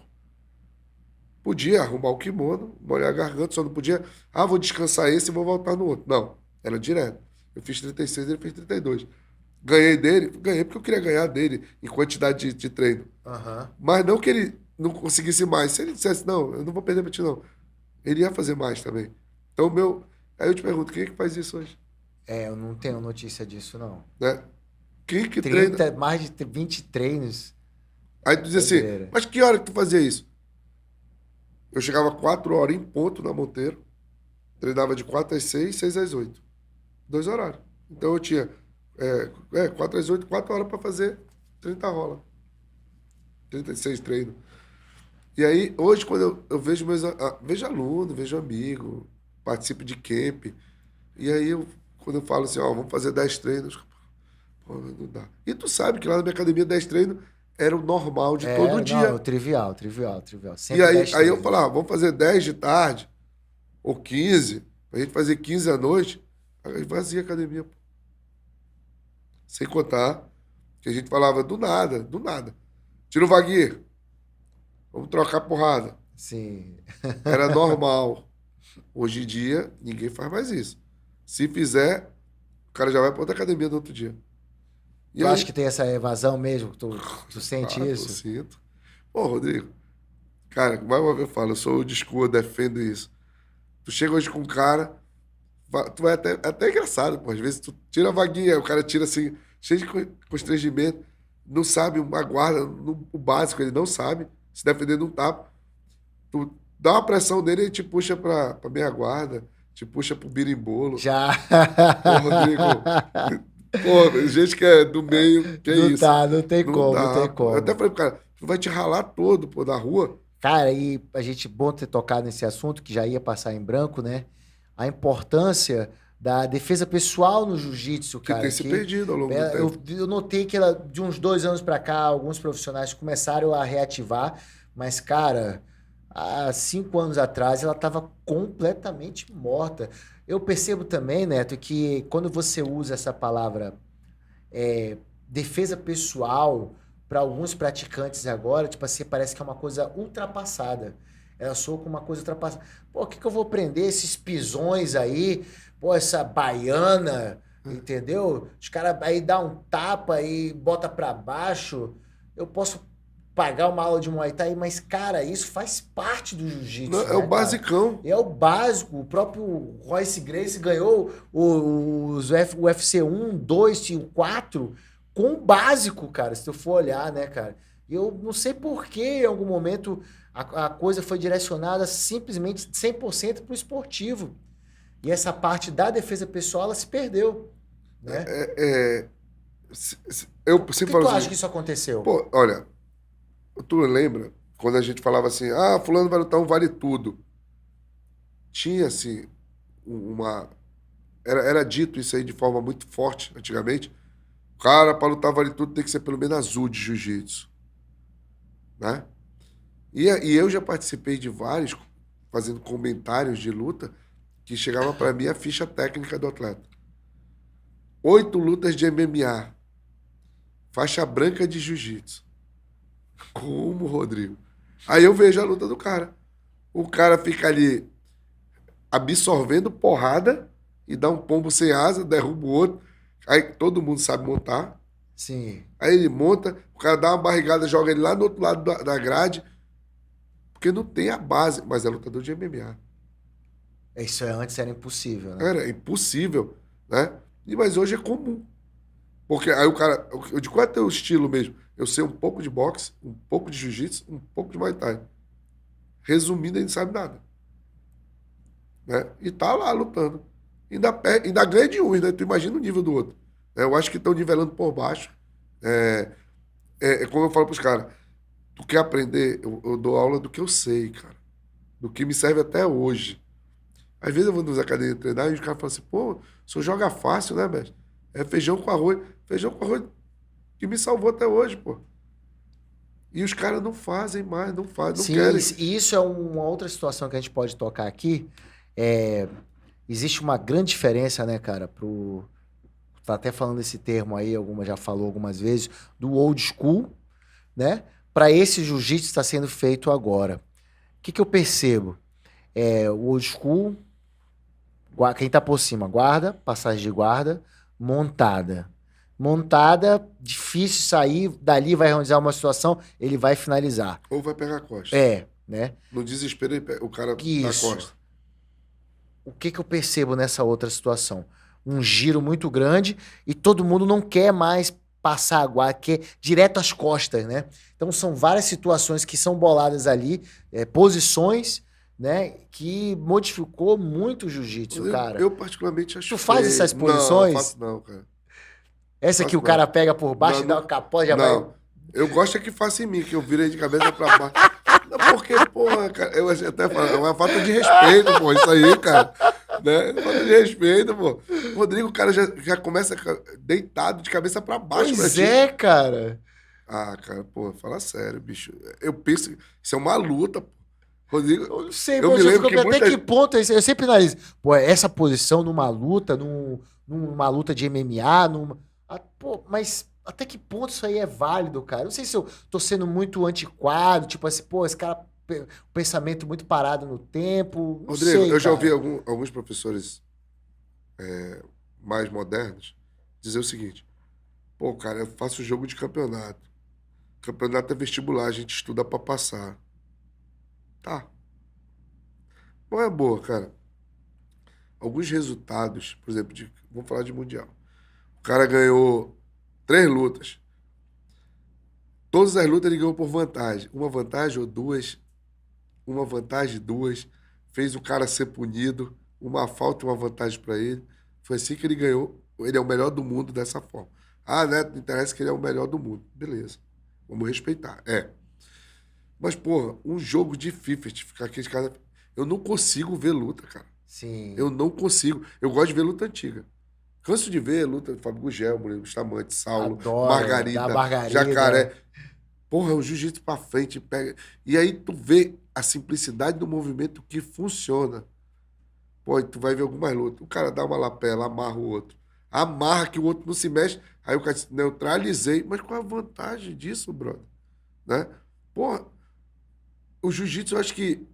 Podia arrumar o kimono, molhar a garganta, só não podia. Ah, vou descansar esse e vou voltar no outro. Não, era direto. Eu fiz 36, ele fez 32. Ganhei dele, ganhei porque eu queria ganhar dele em quantidade de treino. Aham. Mas não que ele não conseguisse mais. Se ele dissesse, não, eu não vou perder pra ti, não. Ele ia fazer mais também. Então, meu. Aí eu te pergunto, quem é que faz isso hoje? É, eu não tenho notícia disso, não. Né? Quem que treina? 30, mais de 20 treinos, Aí tu diz assim, doideira. mas que hora que tu fazia isso? Eu chegava 4 horas em ponto na Monteiro, treinava de 4 às 6, 6 às 8. 2 horários. Então eu tinha 4 às 8, 4 horas para fazer 30 rola. 36 treinos. E aí, hoje, quando eu vejo vejo aluno, vejo amigo, participo de camp, e aí quando eu falo assim, ó, vamos fazer 10 treinos, pô, não dá. E tu sabe que lá na minha academia 10 treinos era o normal de todo É, não, dia. trivial, trivial, trivial. E Sempre aí, 10 aí eu treinos. falava, vamos fazer 10 de tarde, ou 15, pra gente fazer 15 à noite, aí vazia a academia. Pô. Sem contar que a gente falava do nada, do nada. Tira o Vaguinho, vamos trocar porrada. Sim. Era normal. Hoje em dia, ninguém faz mais isso. Se fizer, o cara já vai para outra academia no outro dia. E Tu acha aí, que tem essa evasão mesmo? Tu sente eu isso? sinto. Pô, Rodrigo, cara, mais uma vez eu falo, eu sou old school, eu defendo isso. Tu chega hoje com um cara, tu vai até engraçado, pô. Às vezes tu tira a vaguinha, o cara tira assim, cheio de constrangimento, não sabe uma guarda, o básico, ele não sabe, se defender de um tapa. Tu dá uma pressão nele e te puxa pra meia guarda, te puxa pro birimbolo. Já. Ô, Rodrigo, pô, gente que é do meio, que é Não isso? tá, não tem Não como, não dá, tem pô. Eu até como. falei pro cara, tu vai te ralar todo, pô, na rua. Cara, e a gente, bom ter tocado nesse assunto, que já ia passar em branco, né? A importância da defesa pessoal no jiu-jitsu, Que tem cara, se que perdido ao longo do tempo. eu notei que ela, de uns 2 anos pra cá, alguns profissionais começaram a reativar, mas, cara, há 5 anos atrás ela estava completamente morta. Eu percebo também, Neto, que quando você usa essa palavra defesa pessoal para alguns praticantes agora, tipo assim, parece que é uma coisa ultrapassada. Ela soa como uma coisa ultrapassada. Pô, o que que eu vou prender esses pisões aí? Pô, essa baiana, entendeu? Os caras aí dá um tapa e bota para baixo. Eu posso pagar uma aula de Muay Thai, mas, cara, isso faz parte do Não, jiu-jitsu, é o né, cara? basicão. É o básico. O próprio Royce Gracie ganhou o UFC 1, 2 e o 4 com o básico, cara, se tu for olhar, né, cara? E eu não sei por que em algum momento a coisa foi direcionada simplesmente 100% para o esportivo. E essa parte da defesa pessoal, ela se perdeu, né? Eu Por sempre que tu falo acha que assim, isso aconteceu? pô, olha, tu lembra quando a gente falava assim, ah, fulano vai lutar um vale tudo. Tinha, assim, uma... Era dito isso aí de forma muito forte antigamente. O cara, para lutar vale tudo, tem que ser pelo menos azul de jiu-jitsu, né? E eu já participei de vários, fazendo comentários de luta, que chegava para mim a ficha técnica do atleta. 8 lutas de MMA, faixa branca de jiu-jitsu. Como, Rodrigo? Aí eu vejo a luta do cara. O cara fica ali absorvendo porrada e dá um pombo sem asa, derruba o outro. Aí todo mundo sabe montar. Sim. Aí ele monta, o cara dá uma barrigada, joga ele lá do outro lado da grade, porque não tem a base, mas é lutador de MMA. Isso antes era impossível, né? Era impossível, né? Mas hoje é comum. Porque aí o cara, eu digo, qual é teu estilo mesmo? Eu sei um pouco de boxe, um pouco de jiu-jitsu, um pouco de muay thai. Resumindo, ele não sabe nada. Né? E tá lá lutando. Ainda ganha de um, né? Tu imagina o nível do outro. Eu acho que estão nivelando por baixo. É como eu falo pros caras, tu quer aprender, eu dou aula do que eu sei, cara. Do que me serve até hoje. Às vezes eu vou nos academias treinar e os caras falam assim, pô, o senhor joga fácil, né, mestre? É feijão com arroz. Feijão com arroz que me salvou até hoje, pô. E os caras não fazem mais, não fazem, não Sim, querem. e isso é uma outra situação que a gente pode tocar aqui. Existe uma grande diferença, né, cara, tá até falando esse termo aí, já falou algumas vezes, do old school, né, para esse jiu-jitsu que está sendo feito agora. O que eu percebo? O old school, quem tá por cima, guarda, passagem de guarda, montada. Montada, difícil sair, dali vai realizar uma situação, ele vai finalizar. Ou vai pegar a costa. Né? No desespero, o cara dá Isso. costa. O que eu percebo nessa outra situação? Um giro muito grande e todo mundo não quer mais passar a guarda, quer direto às costas, né? Então são várias situações que são boladas ali, posições, né? Que modificou muito o jiu-jitsu, cara. Eu particularmente acho Tu faz feio. essas posições? Não, faço não, cara. Essa que o cara pega por baixo e dá uma capote, já vai... Não, eu gosto é que faça em mim, que eu virei de cabeça pra baixo. Não, porque, porra, cara, eu até falo, é uma falta de respeito, pô, isso aí, cara. Né? Falta de respeito, pô. Rodrigo, o cara já começa deitado de cabeça pra baixo. Pois é, cara. Ah, cara, pô, fala sério, bicho. Eu penso, isso é uma luta, pô. Rodrigo, Eu não sei, eu me lembro que até que ponto, eu sempre analiso, pô, essa posição numa luta, numa luta de MMA, pô, mas até que ponto isso aí é válido, cara? Não sei se eu tô sendo muito antiquado, tipo assim, pô, esse cara, o pensamento muito parado no tempo, não Rodrigo, sei, eu já cara. ouvi alguns professores mais modernos dizer o seguinte, pô, cara, eu faço jogo de campeonato. Campeonato é vestibular, a gente estuda pra passar. Tá. Não é boa, cara. Alguns resultados, por exemplo, vamos falar de Mundial. O cara ganhou 3 lutas. Todas as lutas ele ganhou por vantagem. Uma vantagem ou duas. Uma vantagem, duas. Fez o cara ser punido. Uma falta e uma vantagem para ele. Foi assim que ele ganhou. Ele é o melhor do mundo dessa forma. Ah, né? Não interessa que ele é o melhor do mundo. Beleza. Vamos respeitar. Mas, porra, um jogo de FIFA, ficar aqui de casa. Eu não consigo ver luta, cara. Sim. Eu não consigo. Eu gosto de ver luta antiga. Canso de ver luta de Fábio Gugel, Murilo Bustamante, Saulo, Adoro, Margarida, Jacaré. Porra, o jiu-jitsu pra frente, pega. E aí tu vê a simplicidade do movimento que funciona. Pô, e tu vai ver algumas lutas. O cara dá uma lapela, amarra o outro. Amarra que o outro não se mexe. Aí o cara diz, neutralizei. Mas qual a vantagem disso, brother? Né? Porra, o jiu-jitsu eu acho que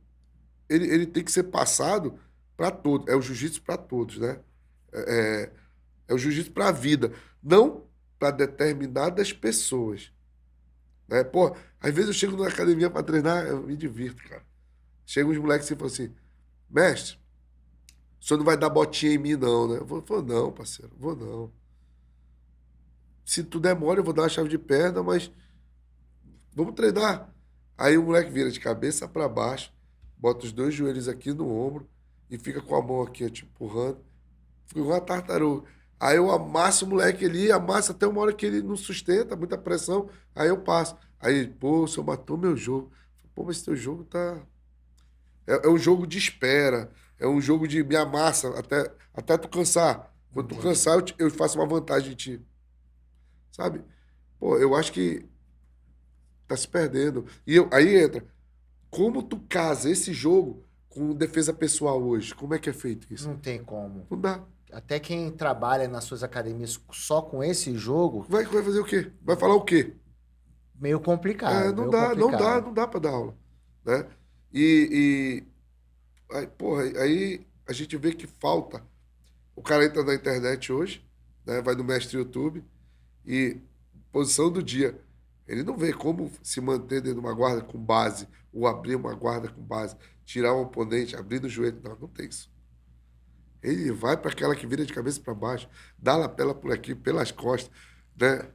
ele tem que ser passado para todos. É o jiu-jitsu para todos, né? É o jiu-jitsu para a vida, não para determinadas pessoas. Né? Pô, às vezes eu chego na academia para treinar, eu me divirto, cara. Chega uns moleques e falam assim, mestre, o senhor não vai dar botinha em mim, não, né? Eu vou não, parceiro, vou não. Se tu der mole, eu vou dar uma chave de perna, mas vamos treinar. Aí o moleque vira de cabeça para baixo, bota os 2 joelhos aqui no ombro e fica com a mão aqui, ó, te empurrando. Fica igual uma tartaruga. Aí eu amasso o moleque ali, amasso até uma hora que ele não sustenta, muita pressão, aí eu passo. Aí, pô, o senhor matou meu jogo. Pô, mas teu jogo tá... É um jogo de espera, é um jogo de me amassa até tu cansar. Quando tu cansar, eu faço uma vantagem em ti. Sabe? Pô, eu acho que tá se perdendo. Aí entra, como tu casa esse jogo com defesa pessoal hoje? Como é que é feito isso? Não tem como. Não dá. Até quem trabalha nas suas academias só com esse jogo... Vai fazer o quê? Vai falar o quê? Meio complicado. Não meio dá, complicado. não dá pra dar aula. Né? Aí, porra, aí a gente vê que falta. O cara entra na internet hoje, né? Vai no Mestre YouTube e posição do dia. Ele não vê como se manter dentro de uma guarda com base, ou abrir uma guarda com base, tirar um oponente, abrir no joelho. Não, não tem isso. Ele vai para aquela que vira de cabeça para baixo, dá lapela por aqui, pelas costas, né?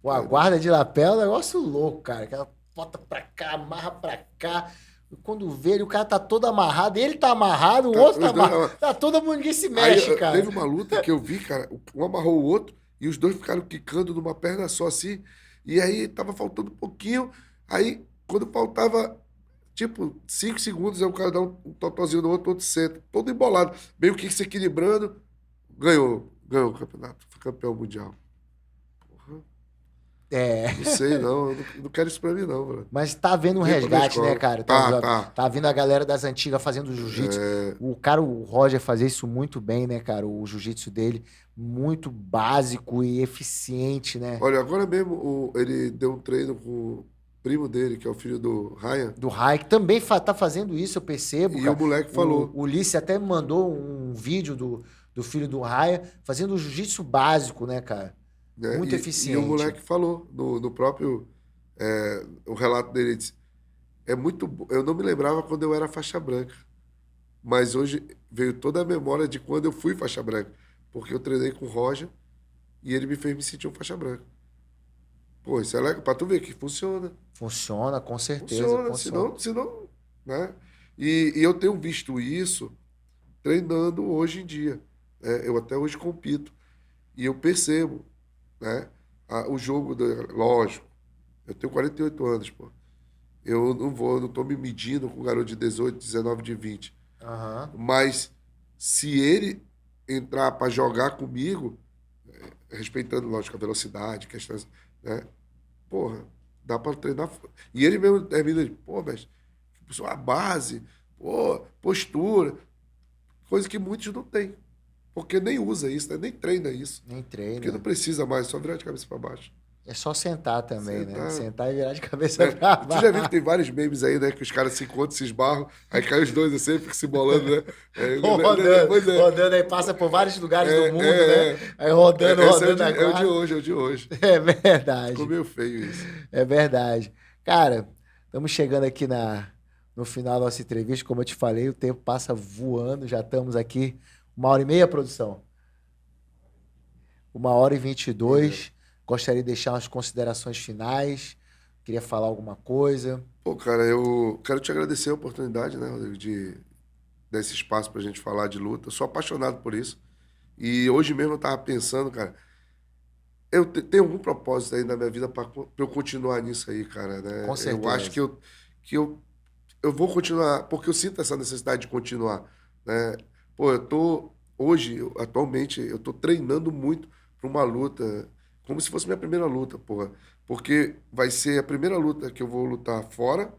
Pô, a guarda de lapela é um negócio louco, cara. Que ela bota pra cá, amarra pra cá. E quando vê ele, o cara tá todo amarrado, ele tá amarrado, o outro tá Os dois- amarrado. Tá todo mundo, ninguém se Aí, mexe, cara. teve uma luta que eu vi, cara, um amarrou o outro e os dois ficaram quicando numa perna só assim. E aí tava faltando um pouquinho. Aí, quando faltava, tipo, 5 segundos, aí o cara dá um totozinho no outro, o outro senta, todo embolado, meio que se equilibrando. Ganhou o campeonato, foi campeão mundial. Porra, É. não sei, não, eu não quero isso pra mim, não, bro. Mas tá havendo um Vem pra minha resgate, né, escola. cara? Tá. Tá vindo a galera das antigas fazendo jiu-jitsu. O cara, o Roger, fazia isso muito bem, né, cara? O jiu-jitsu dele, muito básico e eficiente, né? Olha, agora mesmo ele deu um treino com o primo dele, que é o filho do Ryan, Do Rai, que também tá fazendo isso, eu percebo, e cara. o moleque falou. O Ulisses até me mandou um vídeo do filho do Raya fazendo o jiu-jitsu básico, né, cara? Né? Muito E eficiente. o moleque falou no próprio o relato dele, ele disse, eu não me lembrava quando eu era faixa branca, mas hoje veio toda a memória de quando eu fui faixa branca, porque eu treinei com o Roger e ele me fez me sentir um faixa branca. Pô, isso é legal, pra tu ver que funciona. Funciona, com certeza. Funciona, Funciona. senão, né? E eu tenho visto isso treinando hoje em dia. Né? Eu até hoje compito. E eu percebo, né? O jogo, lógico, eu tenho 48 anos, pô. Eu não tô me medindo com um garoto de 18, 19, de 20. Aham. Mas se ele entrar para jogar comigo, respeitando, lógico, a velocidade, questões, né? Porra, dá para treinar. E ele mesmo termina de, pô, mas a base, pô, postura, coisa que muitos não têm. Porque nem usa isso, né? Nem treina isso. Nem Porque não treina. precisa mais, só virar de cabeça para baixo. É só sentar também, né? Sentar. Sentar e virar de cabeça Né? pra Tu já viu baixo. que tem vários memes aí, né? Que os caras se encontram, se esbarram, aí cai os dois assim, fica se bolando, né? Pois é. Rodando aí, passa por vários lugares do mundo, é. né? Aí rodando Esse na é o de quadra. hoje, é o de hoje. É verdade. Ficou meio feio isso. É verdade. Cara, estamos chegando aqui no final da nossa entrevista. Como eu te falei, o tempo passa voando. Já estamos aqui 1h30, produção. 1h22. Gostaria de deixar umas considerações finais. Queria falar alguma coisa. Pô, cara, eu quero te agradecer a oportunidade, né, Rodrigo, de dar esse espaço pra gente falar de luta. Eu sou apaixonado por isso. E hoje mesmo eu tava pensando, cara, eu tenho algum propósito aí na minha vida pra eu continuar nisso aí, cara, né? Com certeza. Eu acho que eu vou continuar, porque eu sinto essa necessidade de continuar, né? Pô, hoje, atualmente, eu tô treinando muito pra uma luta, como se fosse minha primeira luta, porra. Porque vai ser a primeira luta que eu vou lutar fora,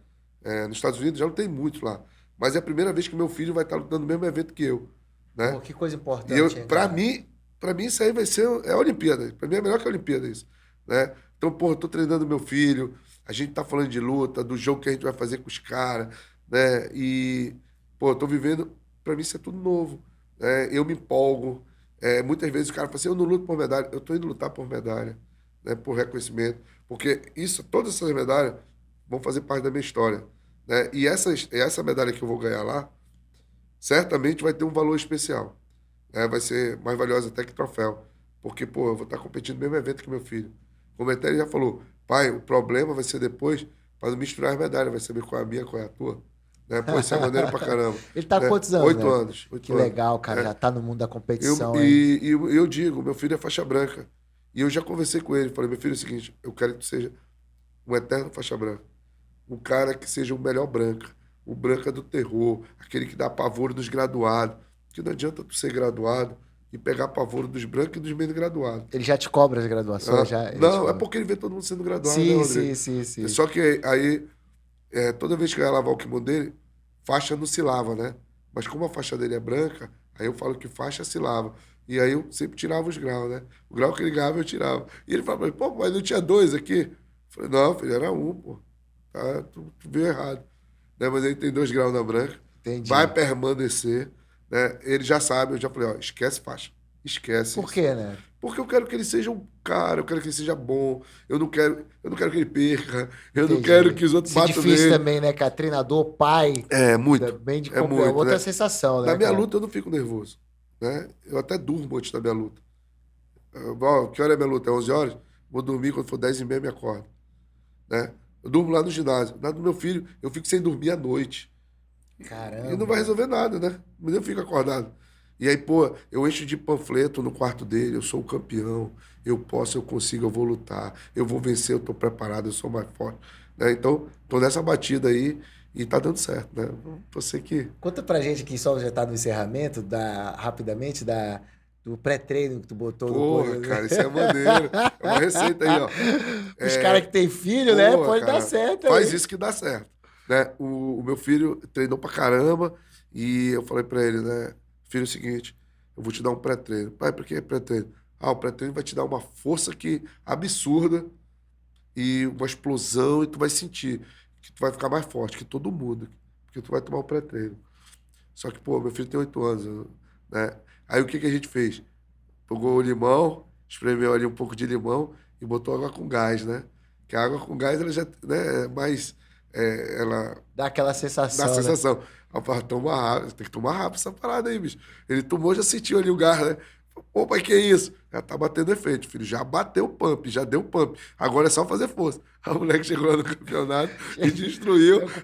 nos Estados Unidos, já lutei muito lá. Mas é a primeira vez que meu filho vai estar lutando no mesmo evento que eu, né? Pô, que coisa E importante, hein, pra cara? mim isso aí vai ser a Olimpíada. Pra mim é melhor que a Olimpíada isso, né? Então, porra, eu tô treinando meu filho, a gente tá falando de luta, do jogo que a gente vai fazer com os caras, né? E, pô, eu tô vivendo, pra mim isso é tudo novo, né? Eu me empolgo. Muitas vezes o cara fala assim, eu não luto por medalha. Eu tô indo lutar por medalha, né? Por reconhecimento. Porque todas essas medalhas vão fazer parte da minha história, né? E essa medalha que eu vou ganhar lá, certamente vai ter um valor especial. Vai ser mais valiosa até que troféu. Porque, pô, eu vou estar competindo no mesmo evento que meu filho. Como até ele já falou, pai, o problema vai ser depois para não misturar as medalhas, vai saber qual é a minha, qual é a tua. Né? Pô, isso é maneiro pra caramba. Ele tá com Né? quantos anos, 8 né? anos. 8 Que anos. legal, cara. É. Já tá no mundo da Eu, competição, hein? eu digo, meu filho é faixa branca. E eu já conversei com ele, falei, meu filho, é o seguinte, eu quero que tu seja um eterno faixa branca. Um cara que seja o melhor branca. O branca do terror, aquele que dá pavor nos graduados. Que não adianta tu ser graduado e pegar pavor dos brancos e dos menos graduados. Ele já te cobra as graduações? Já, ele te Não, é cobra. porque ele vê todo mundo sendo graduado, né, Sim, Rodrigo? sim. Só que aí, toda vez que eu ia lavar o kimono dele, faixa não se lava, né? Mas como a faixa dele é branca, aí eu falo que faixa se lava. E aí eu sempre tirava os graus, né? O grau que ele ganhava, eu tirava. E ele falava, pô, mas não tinha 2 aqui? Eu falei, não, filho, era 1, pô. Tá, tu viu errado. Né? Mas ele tem 2 graus na branca. Entendi. Vai permanecer, né? Ele já sabe, eu já falei, ó, esquece faixa. Esquece Por isso. quê, né? Porque eu quero que ele seja um cara, eu quero que ele seja bom, eu não quero que ele perca, eu não quero Entendi. que os outros Isso é batam difícil nele. também, né, cara? Treinador, pai, É muito, também é é muito, outra né? sensação, Na né, minha cara? luta eu não fico nervoso, né? Eu até durmo antes da minha luta. Ó, que hora é minha luta? É 11 horas? Vou dormir quando for 10h30, me acordo, né? Eu durmo lá no ginásio. Lá do meu filho, eu fico sem dormir à noite. E não vai Caramba. resolver nada, né? Mas eu fico acordado. E aí, pô, eu encho de panfleto no quarto dele, eu sou o campeão, eu posso, eu consigo, eu vou lutar, eu vou vencer, eu tô preparado, eu sou mais forte. Né? Então, tô nessa batida aí e tá dando certo, né? Você que. Conta pra gente que só já tá no encerramento, rapidamente, do pré-treino que tu botou no Porra, coisa. cara, isso é maneiro. É uma receita aí, ó. Os caras É, que têm filho, né? porra, Pode dar cara, certo faz aí. isso que dá certo. Né? O meu filho treinou pra caramba e eu falei pra ele, né? Filho, é o seguinte, eu vou te dar um pré-treino. Pai, por que pré-treino? Ah, o pré-treino vai te dar uma força absurda e uma explosão e tu vai sentir que tu vai ficar mais forte que todo mundo, porque tu vai tomar o pré-treino. Só que, pô, meu filho tem 8 anos, né? Aí o que que a gente fez? Pegou o limão, espremeu ali um pouco de limão e botou água com gás, né? Que a água com gás, ela já, né, é mais, ela Dá aquela dá a sensação, né? sensação. Rapaz, toma rápido, tem que tomar rápido essa parada aí, bicho. Ele tomou, já sentiu ali o gás, né? Pô, pai, que isso? Já tá batendo efeito, filho. Já bateu o pump, já deu pump. Agora é só fazer força. A moleque chegou lá no campeonato e destruiu. É com o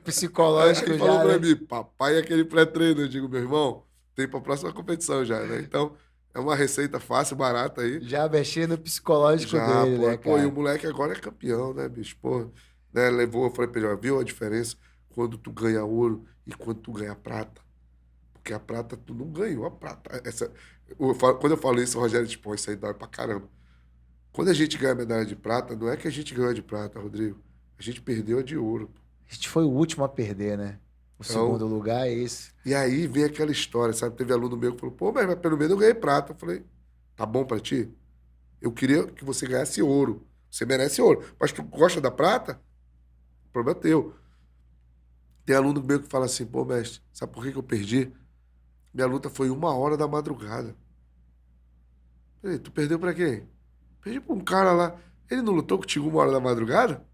Aí psicológico falou já, pra né? mim, papai é aquele pré-treino. Eu digo, meu irmão, tem pra próxima competição já, né? Então, é uma receita fácil, barata aí. Já mexendo no psicológico Já, dele, pô. né, Pô, e o cara? moleque agora é campeão, né, bicho? Pô, né? Levou, eu falei pra ele, ó, viu a diferença quando tu ganha ouro e quando tu ganha prata? Porque a prata, tu não ganhou a prata. Quando eu falo isso, o Rogério diz, pô, isso aí dói pra caramba. Quando a gente ganha a medalha de prata, não é que a gente ganhou a de prata, Rodrigo. A gente perdeu a de ouro. A gente foi o último a perder, né? O segundo Então, lugar é esse. e aí vem aquela história, sabe? Teve aluno meu que falou, pô, mas pelo menos eu ganhei prata. Eu falei, tá bom pra ti? Eu queria que você ganhasse ouro. Você merece ouro. Mas tu gosta da prata? O problema é teu. Tem aluno meu que fala assim, pô, mestre, sabe por que que eu perdi? Minha luta foi 1 hora da madrugada. Falei, tu perdeu pra quem? Perdi pra um cara lá. Ele não lutou contigo 1 hora da madrugada?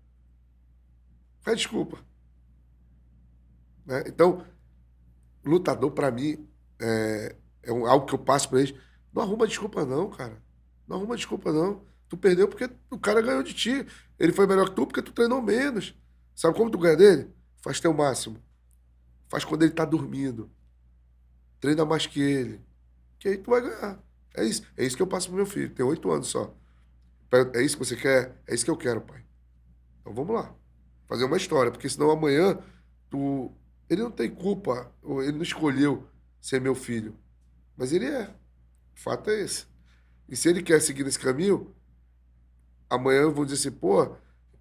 Faz desculpa. Né? Então, lutador, pra mim, algo que eu passo pra eles. Não arruma desculpa, não, cara. Não arruma desculpa, não. Tu perdeu porque o cara ganhou de ti. Ele foi melhor que tu porque tu treinou menos. Sabe como tu ganha dele? Faz teu máximo. Faz quando ele tá dormindo. Treina mais que ele. Que aí tu vai ganhar. É isso. É isso que eu passo pro meu filho. Tem 8 anos só. É isso que você quer? É isso que eu quero, pai. Então vamos lá. Fazer uma história. Porque senão amanhã tu. Ele não tem culpa. Ou ele não escolheu ser meu filho. Mas ele é. O fato é esse. E se ele quer seguir nesse caminho, amanhã eu vou dizer assim, pô,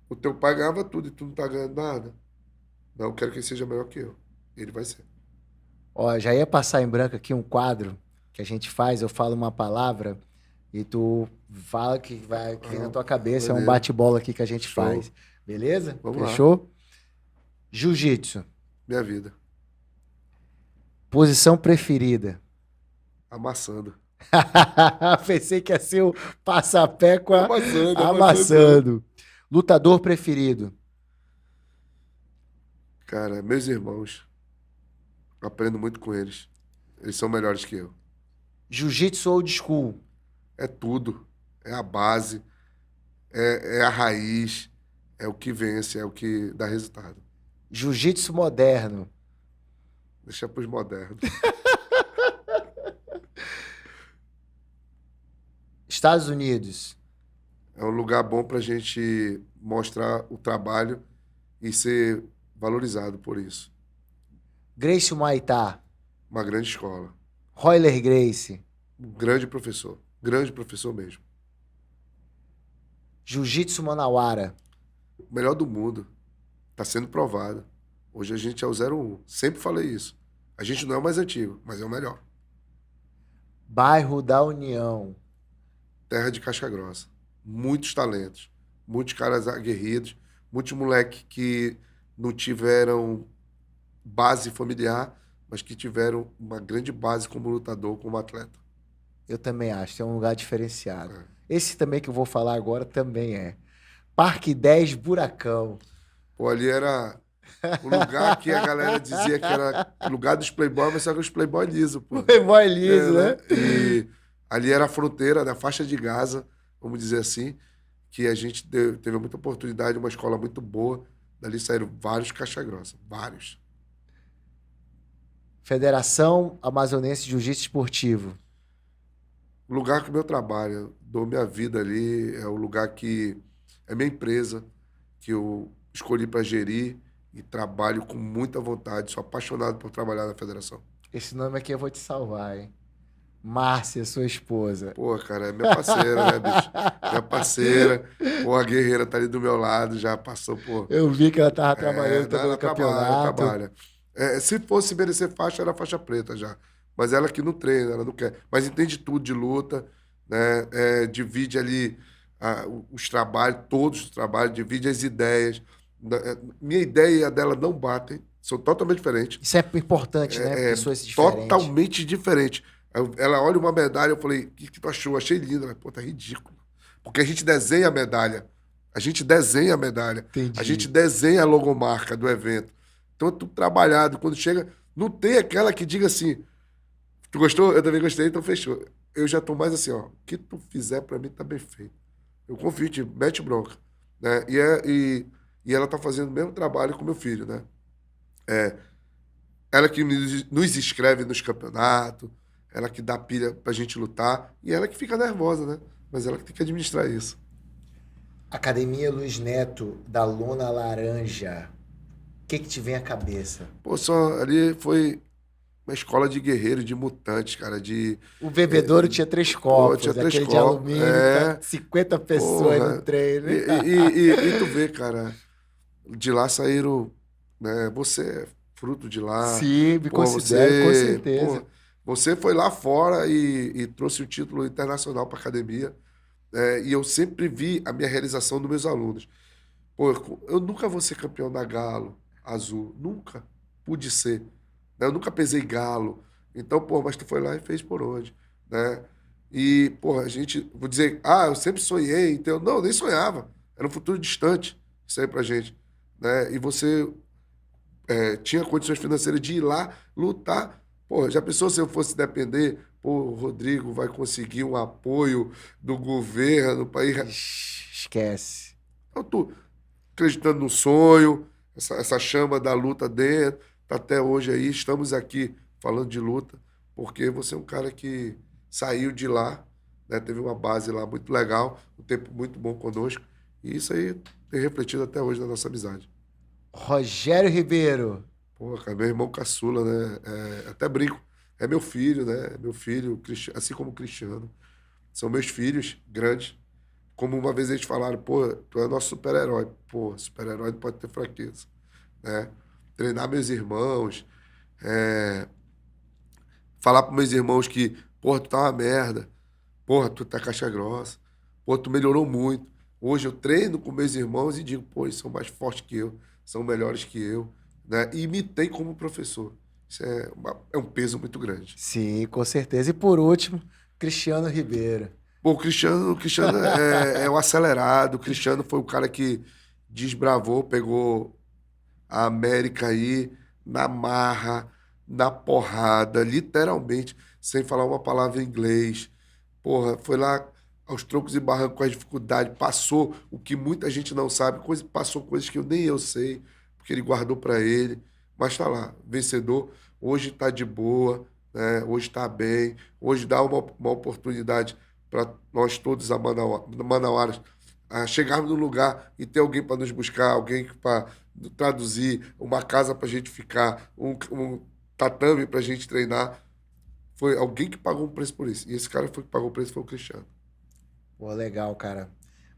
o teu pai ganhava tudo e tu não tá ganhando nada. Não, eu quero que ele seja melhor que eu. Ele vai ser. Ó, já ia passar em branco aqui um quadro que a gente faz, eu falo uma palavra e tu fala que vai que vem na Ah, tua cabeça, é um maneiro. bate-bola aqui que a gente Show. faz. Beleza? Vamos lá. Fechou? Jiu-jitsu. Minha vida. Posição preferida. Amassando. Pensei que ia ser o passapé com a Amassando, amassando mesmo. amassando. Lutador preferido. Cara, meus irmãos, aprendo muito com eles. Eles são melhores que eu. Jiu-jitsu old school. É tudo. É a base, é a raiz, é o que vence, é o que dá resultado. Jiu-jitsu moderno. Deixa pros modernos. Estados Unidos. É um lugar bom pra gente mostrar o trabalho e ser valorizado por isso. Gracie Muay Thai. Uma grande escola. Royler Gracie. Um grande professor. Grande professor mesmo. Jiu-jitsu Manauara. O melhor do mundo. Está sendo provado. Hoje a gente é o 01. Sempre falei isso. A gente não é o mais antigo, mas é o melhor. Bairro da União. Terra de Casca Grossa. Muitos talentos. Muitos caras aguerridos. Muitos moleques que não tiveram base familiar, mas que tiveram uma grande base como lutador, como atleta. Eu também acho, é um lugar diferenciado. É. Esse também que eu vou falar agora também é. Parque 10 Buracão. Pô, ali era o lugar que a galera dizia que era o lugar dos playboys, mas só que os playboys liso, pô. Playboy liso, Né? né? E ali era a fronteira da faixa de Gaza, vamos dizer assim, que a gente teve muita oportunidade, uma escola muito boa. Dali saíram vários caixa-grossa, vários. Federação Amazonense de Jiu-Jitsu Esportivo. O lugar que o meu trabalho, dou minha vida ali, é o lugar que é minha empresa, que eu escolhi para gerir e trabalho com muita vontade. Sou apaixonado por trabalhar na federação. Esse nome aqui eu vou te salvar, hein? Márcia, sua esposa. Pô, cara, é minha parceira, né, bicho? Minha parceira. Pô, a guerreira tá ali do meu lado, já passou por. Eu vi que ela tava É, trabalhando não, também no ela trabalha, ela campeonato. trabalha. É, se fosse merecer faixa, era faixa preta já. Mas ela que não treina, ela não quer. Mas entende tudo de luta, né? É, divide ali os trabalhos, todos os trabalhos, divide as ideias. Minha ideia e a dela não batem, são totalmente diferentes. Isso é importante, né? É Pessoas diferentes. totalmente diferente. Ela olha uma medalha, eu falei, o que tu achou? Achei linda. Ela, pô, tá ridículo. Porque a gente desenha a medalha. A gente desenha a medalha. A gente Entendi. desenha a logomarca do evento. Então é tudo trabalhado. Quando chega, não tem aquela que diga assim, tu gostou? Eu também gostei, então fechou. Eu já tô mais assim, ó, o que tu fizer pra mim tá bem feito. Eu confio em ti, mete bronca. Né? E ela tá fazendo o mesmo trabalho com meu filho, né? Ela que nos inscreve nos campeonatos, ela que dá pilha pra gente lutar, e ela que fica nervosa, né? Mas ela que tem que administrar isso. Academia Luiz Neto, da Lona Laranja. O que te vem à cabeça? Pô, só ali foi uma escola de guerreiros, de mutantes, cara, de... O bebedouro tinha 3 Pô, tinha copos, 3 aquele de copos, alumínio, tá 50 pessoas no porra. treino. E tu vê, cara, de lá saíram, né? Você é fruto de lá, Sim, me pô, considero, com certeza. você foi lá fora e trouxe o título internacional para academia, né? E eu sempre vi a minha realização dos meus alunos. Pô, eu nunca vou ser campeão da Galo Azul, nunca pude ser, né? Eu nunca pesei Galo. Então, pô, mas tu foi lá e fez por onde, né? E, pô, a gente, vou dizer, eu sempre sonhei, então, não, eu nem sonhava. Era um futuro distante isso aí pra gente, né? E você tinha condições financeiras de ir lá lutar. Pô, já pensou se eu fosse depender? Pô, o Rodrigo vai conseguir um apoio do governo para ir. Esquece. Então, tu acreditando no sonho, essa chama da luta dentro, tá até hoje aí, estamos aqui falando de luta, porque você é um cara que saiu de lá, né, teve uma base lá muito legal, um tempo muito bom conosco, e isso aí tem refletido até hoje na nossa amizade. Rogério Ribeiro. Pô, cara, meu irmão caçula, né? Até brinco. É meu filho, né? Meu filho, assim como o Cristiano. São meus filhos grandes. Como uma vez eles falaram, pô, tu é nosso super-herói. Pô, super-herói não pode ter fraqueza, né? Treinar meus irmãos, falar para meus irmãos que, porra, tu tá uma merda. Porra, tu tá caixa grossa. Pô, tu melhorou muito. Hoje eu treino com meus irmãos e digo, pô, eles são mais fortes que eu, são melhores que eu, né? E me tem como professor. Isso é um peso muito grande. Sim, com certeza. E por último, Cristiano Ribeiro. Pô, o Cristiano é o acelerado. O Cristiano foi o cara que desbravou, pegou a América aí na marra, na porrada, literalmente, sem falar uma palavra em inglês. Porra, foi lá aos troncos e barrancos com as dificuldades, passou o que muita gente não sabe, passou coisas que nem eu sei, porque ele guardou para ele, mas tá lá, vencedor. Hoje tá de boa, né? Hoje tá bem, hoje dá uma oportunidade para nós todos manauaras a chegarmos no lugar e ter alguém para nos buscar, alguém para traduzir, uma casa para a gente ficar, um tatame para a gente treinar. Foi alguém que pagou um preço por isso. E esse cara foi que pagou o preço, foi o Cristiano. Pô, legal, cara.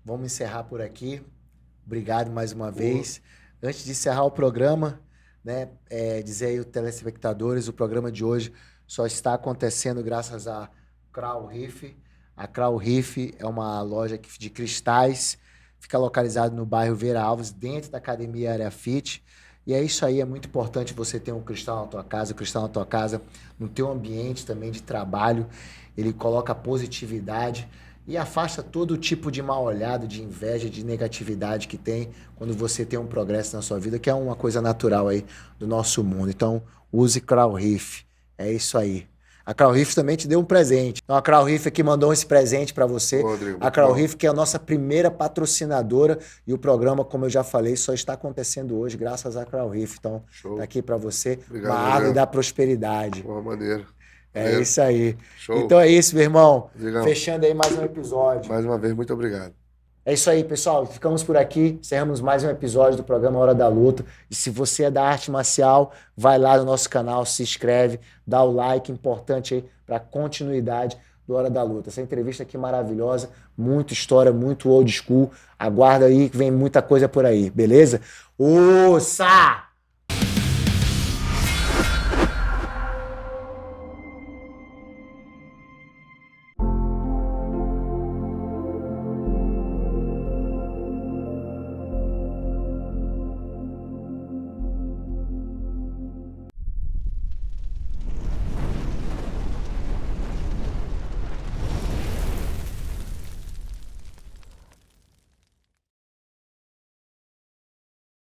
Vamos encerrar por aqui. Obrigado mais uma Pô, vez. Antes de encerrar o programa, né, dizer aí aos telespectadores, o programa de hoje só está acontecendo graças a Krau Riff. A Krau Riff é uma loja de cristais, fica localizada no bairro Vera Alves, dentro da Academia Área Fit. E é isso aí, é muito importante você ter um cristal na tua casa, o cristal na tua casa, no teu ambiente também de trabalho, ele coloca positividade e afasta todo tipo de mal olhado, de inveja, de negatividade que tem quando você tem um progresso na sua vida, que é uma coisa natural aí do nosso mundo. Então, use Crown Reef. É isso aí. A Crown Reef também te deu um presente. Então, a Crown Reef aqui mandou esse presente para você. Ô, Rodrigo, A muito Crown bom. Reef, que é a nossa primeira patrocinadora, e o programa, como eu já falei, só está acontecendo hoje graças à Crown Reef. Então, Show. tá aqui para você, Obrigado, uma árvore Rodrigo. da prosperidade. Boa maneira. É Maneiro. isso aí. Show. Então é isso, meu irmão. Rodrigão, Fechando aí mais um episódio. mais uma vez, muito obrigado. É isso aí, pessoal. Ficamos por aqui. Encerramos mais um episódio do programa Hora da Luta. E se você é da arte marcial, vai lá no nosso canal, se inscreve, dá o like, importante aí para a continuidade do Hora da Luta. Essa entrevista aqui maravilhosa, muita história, muito old school. Aguarda aí que vem muita coisa por aí, beleza? Ouça!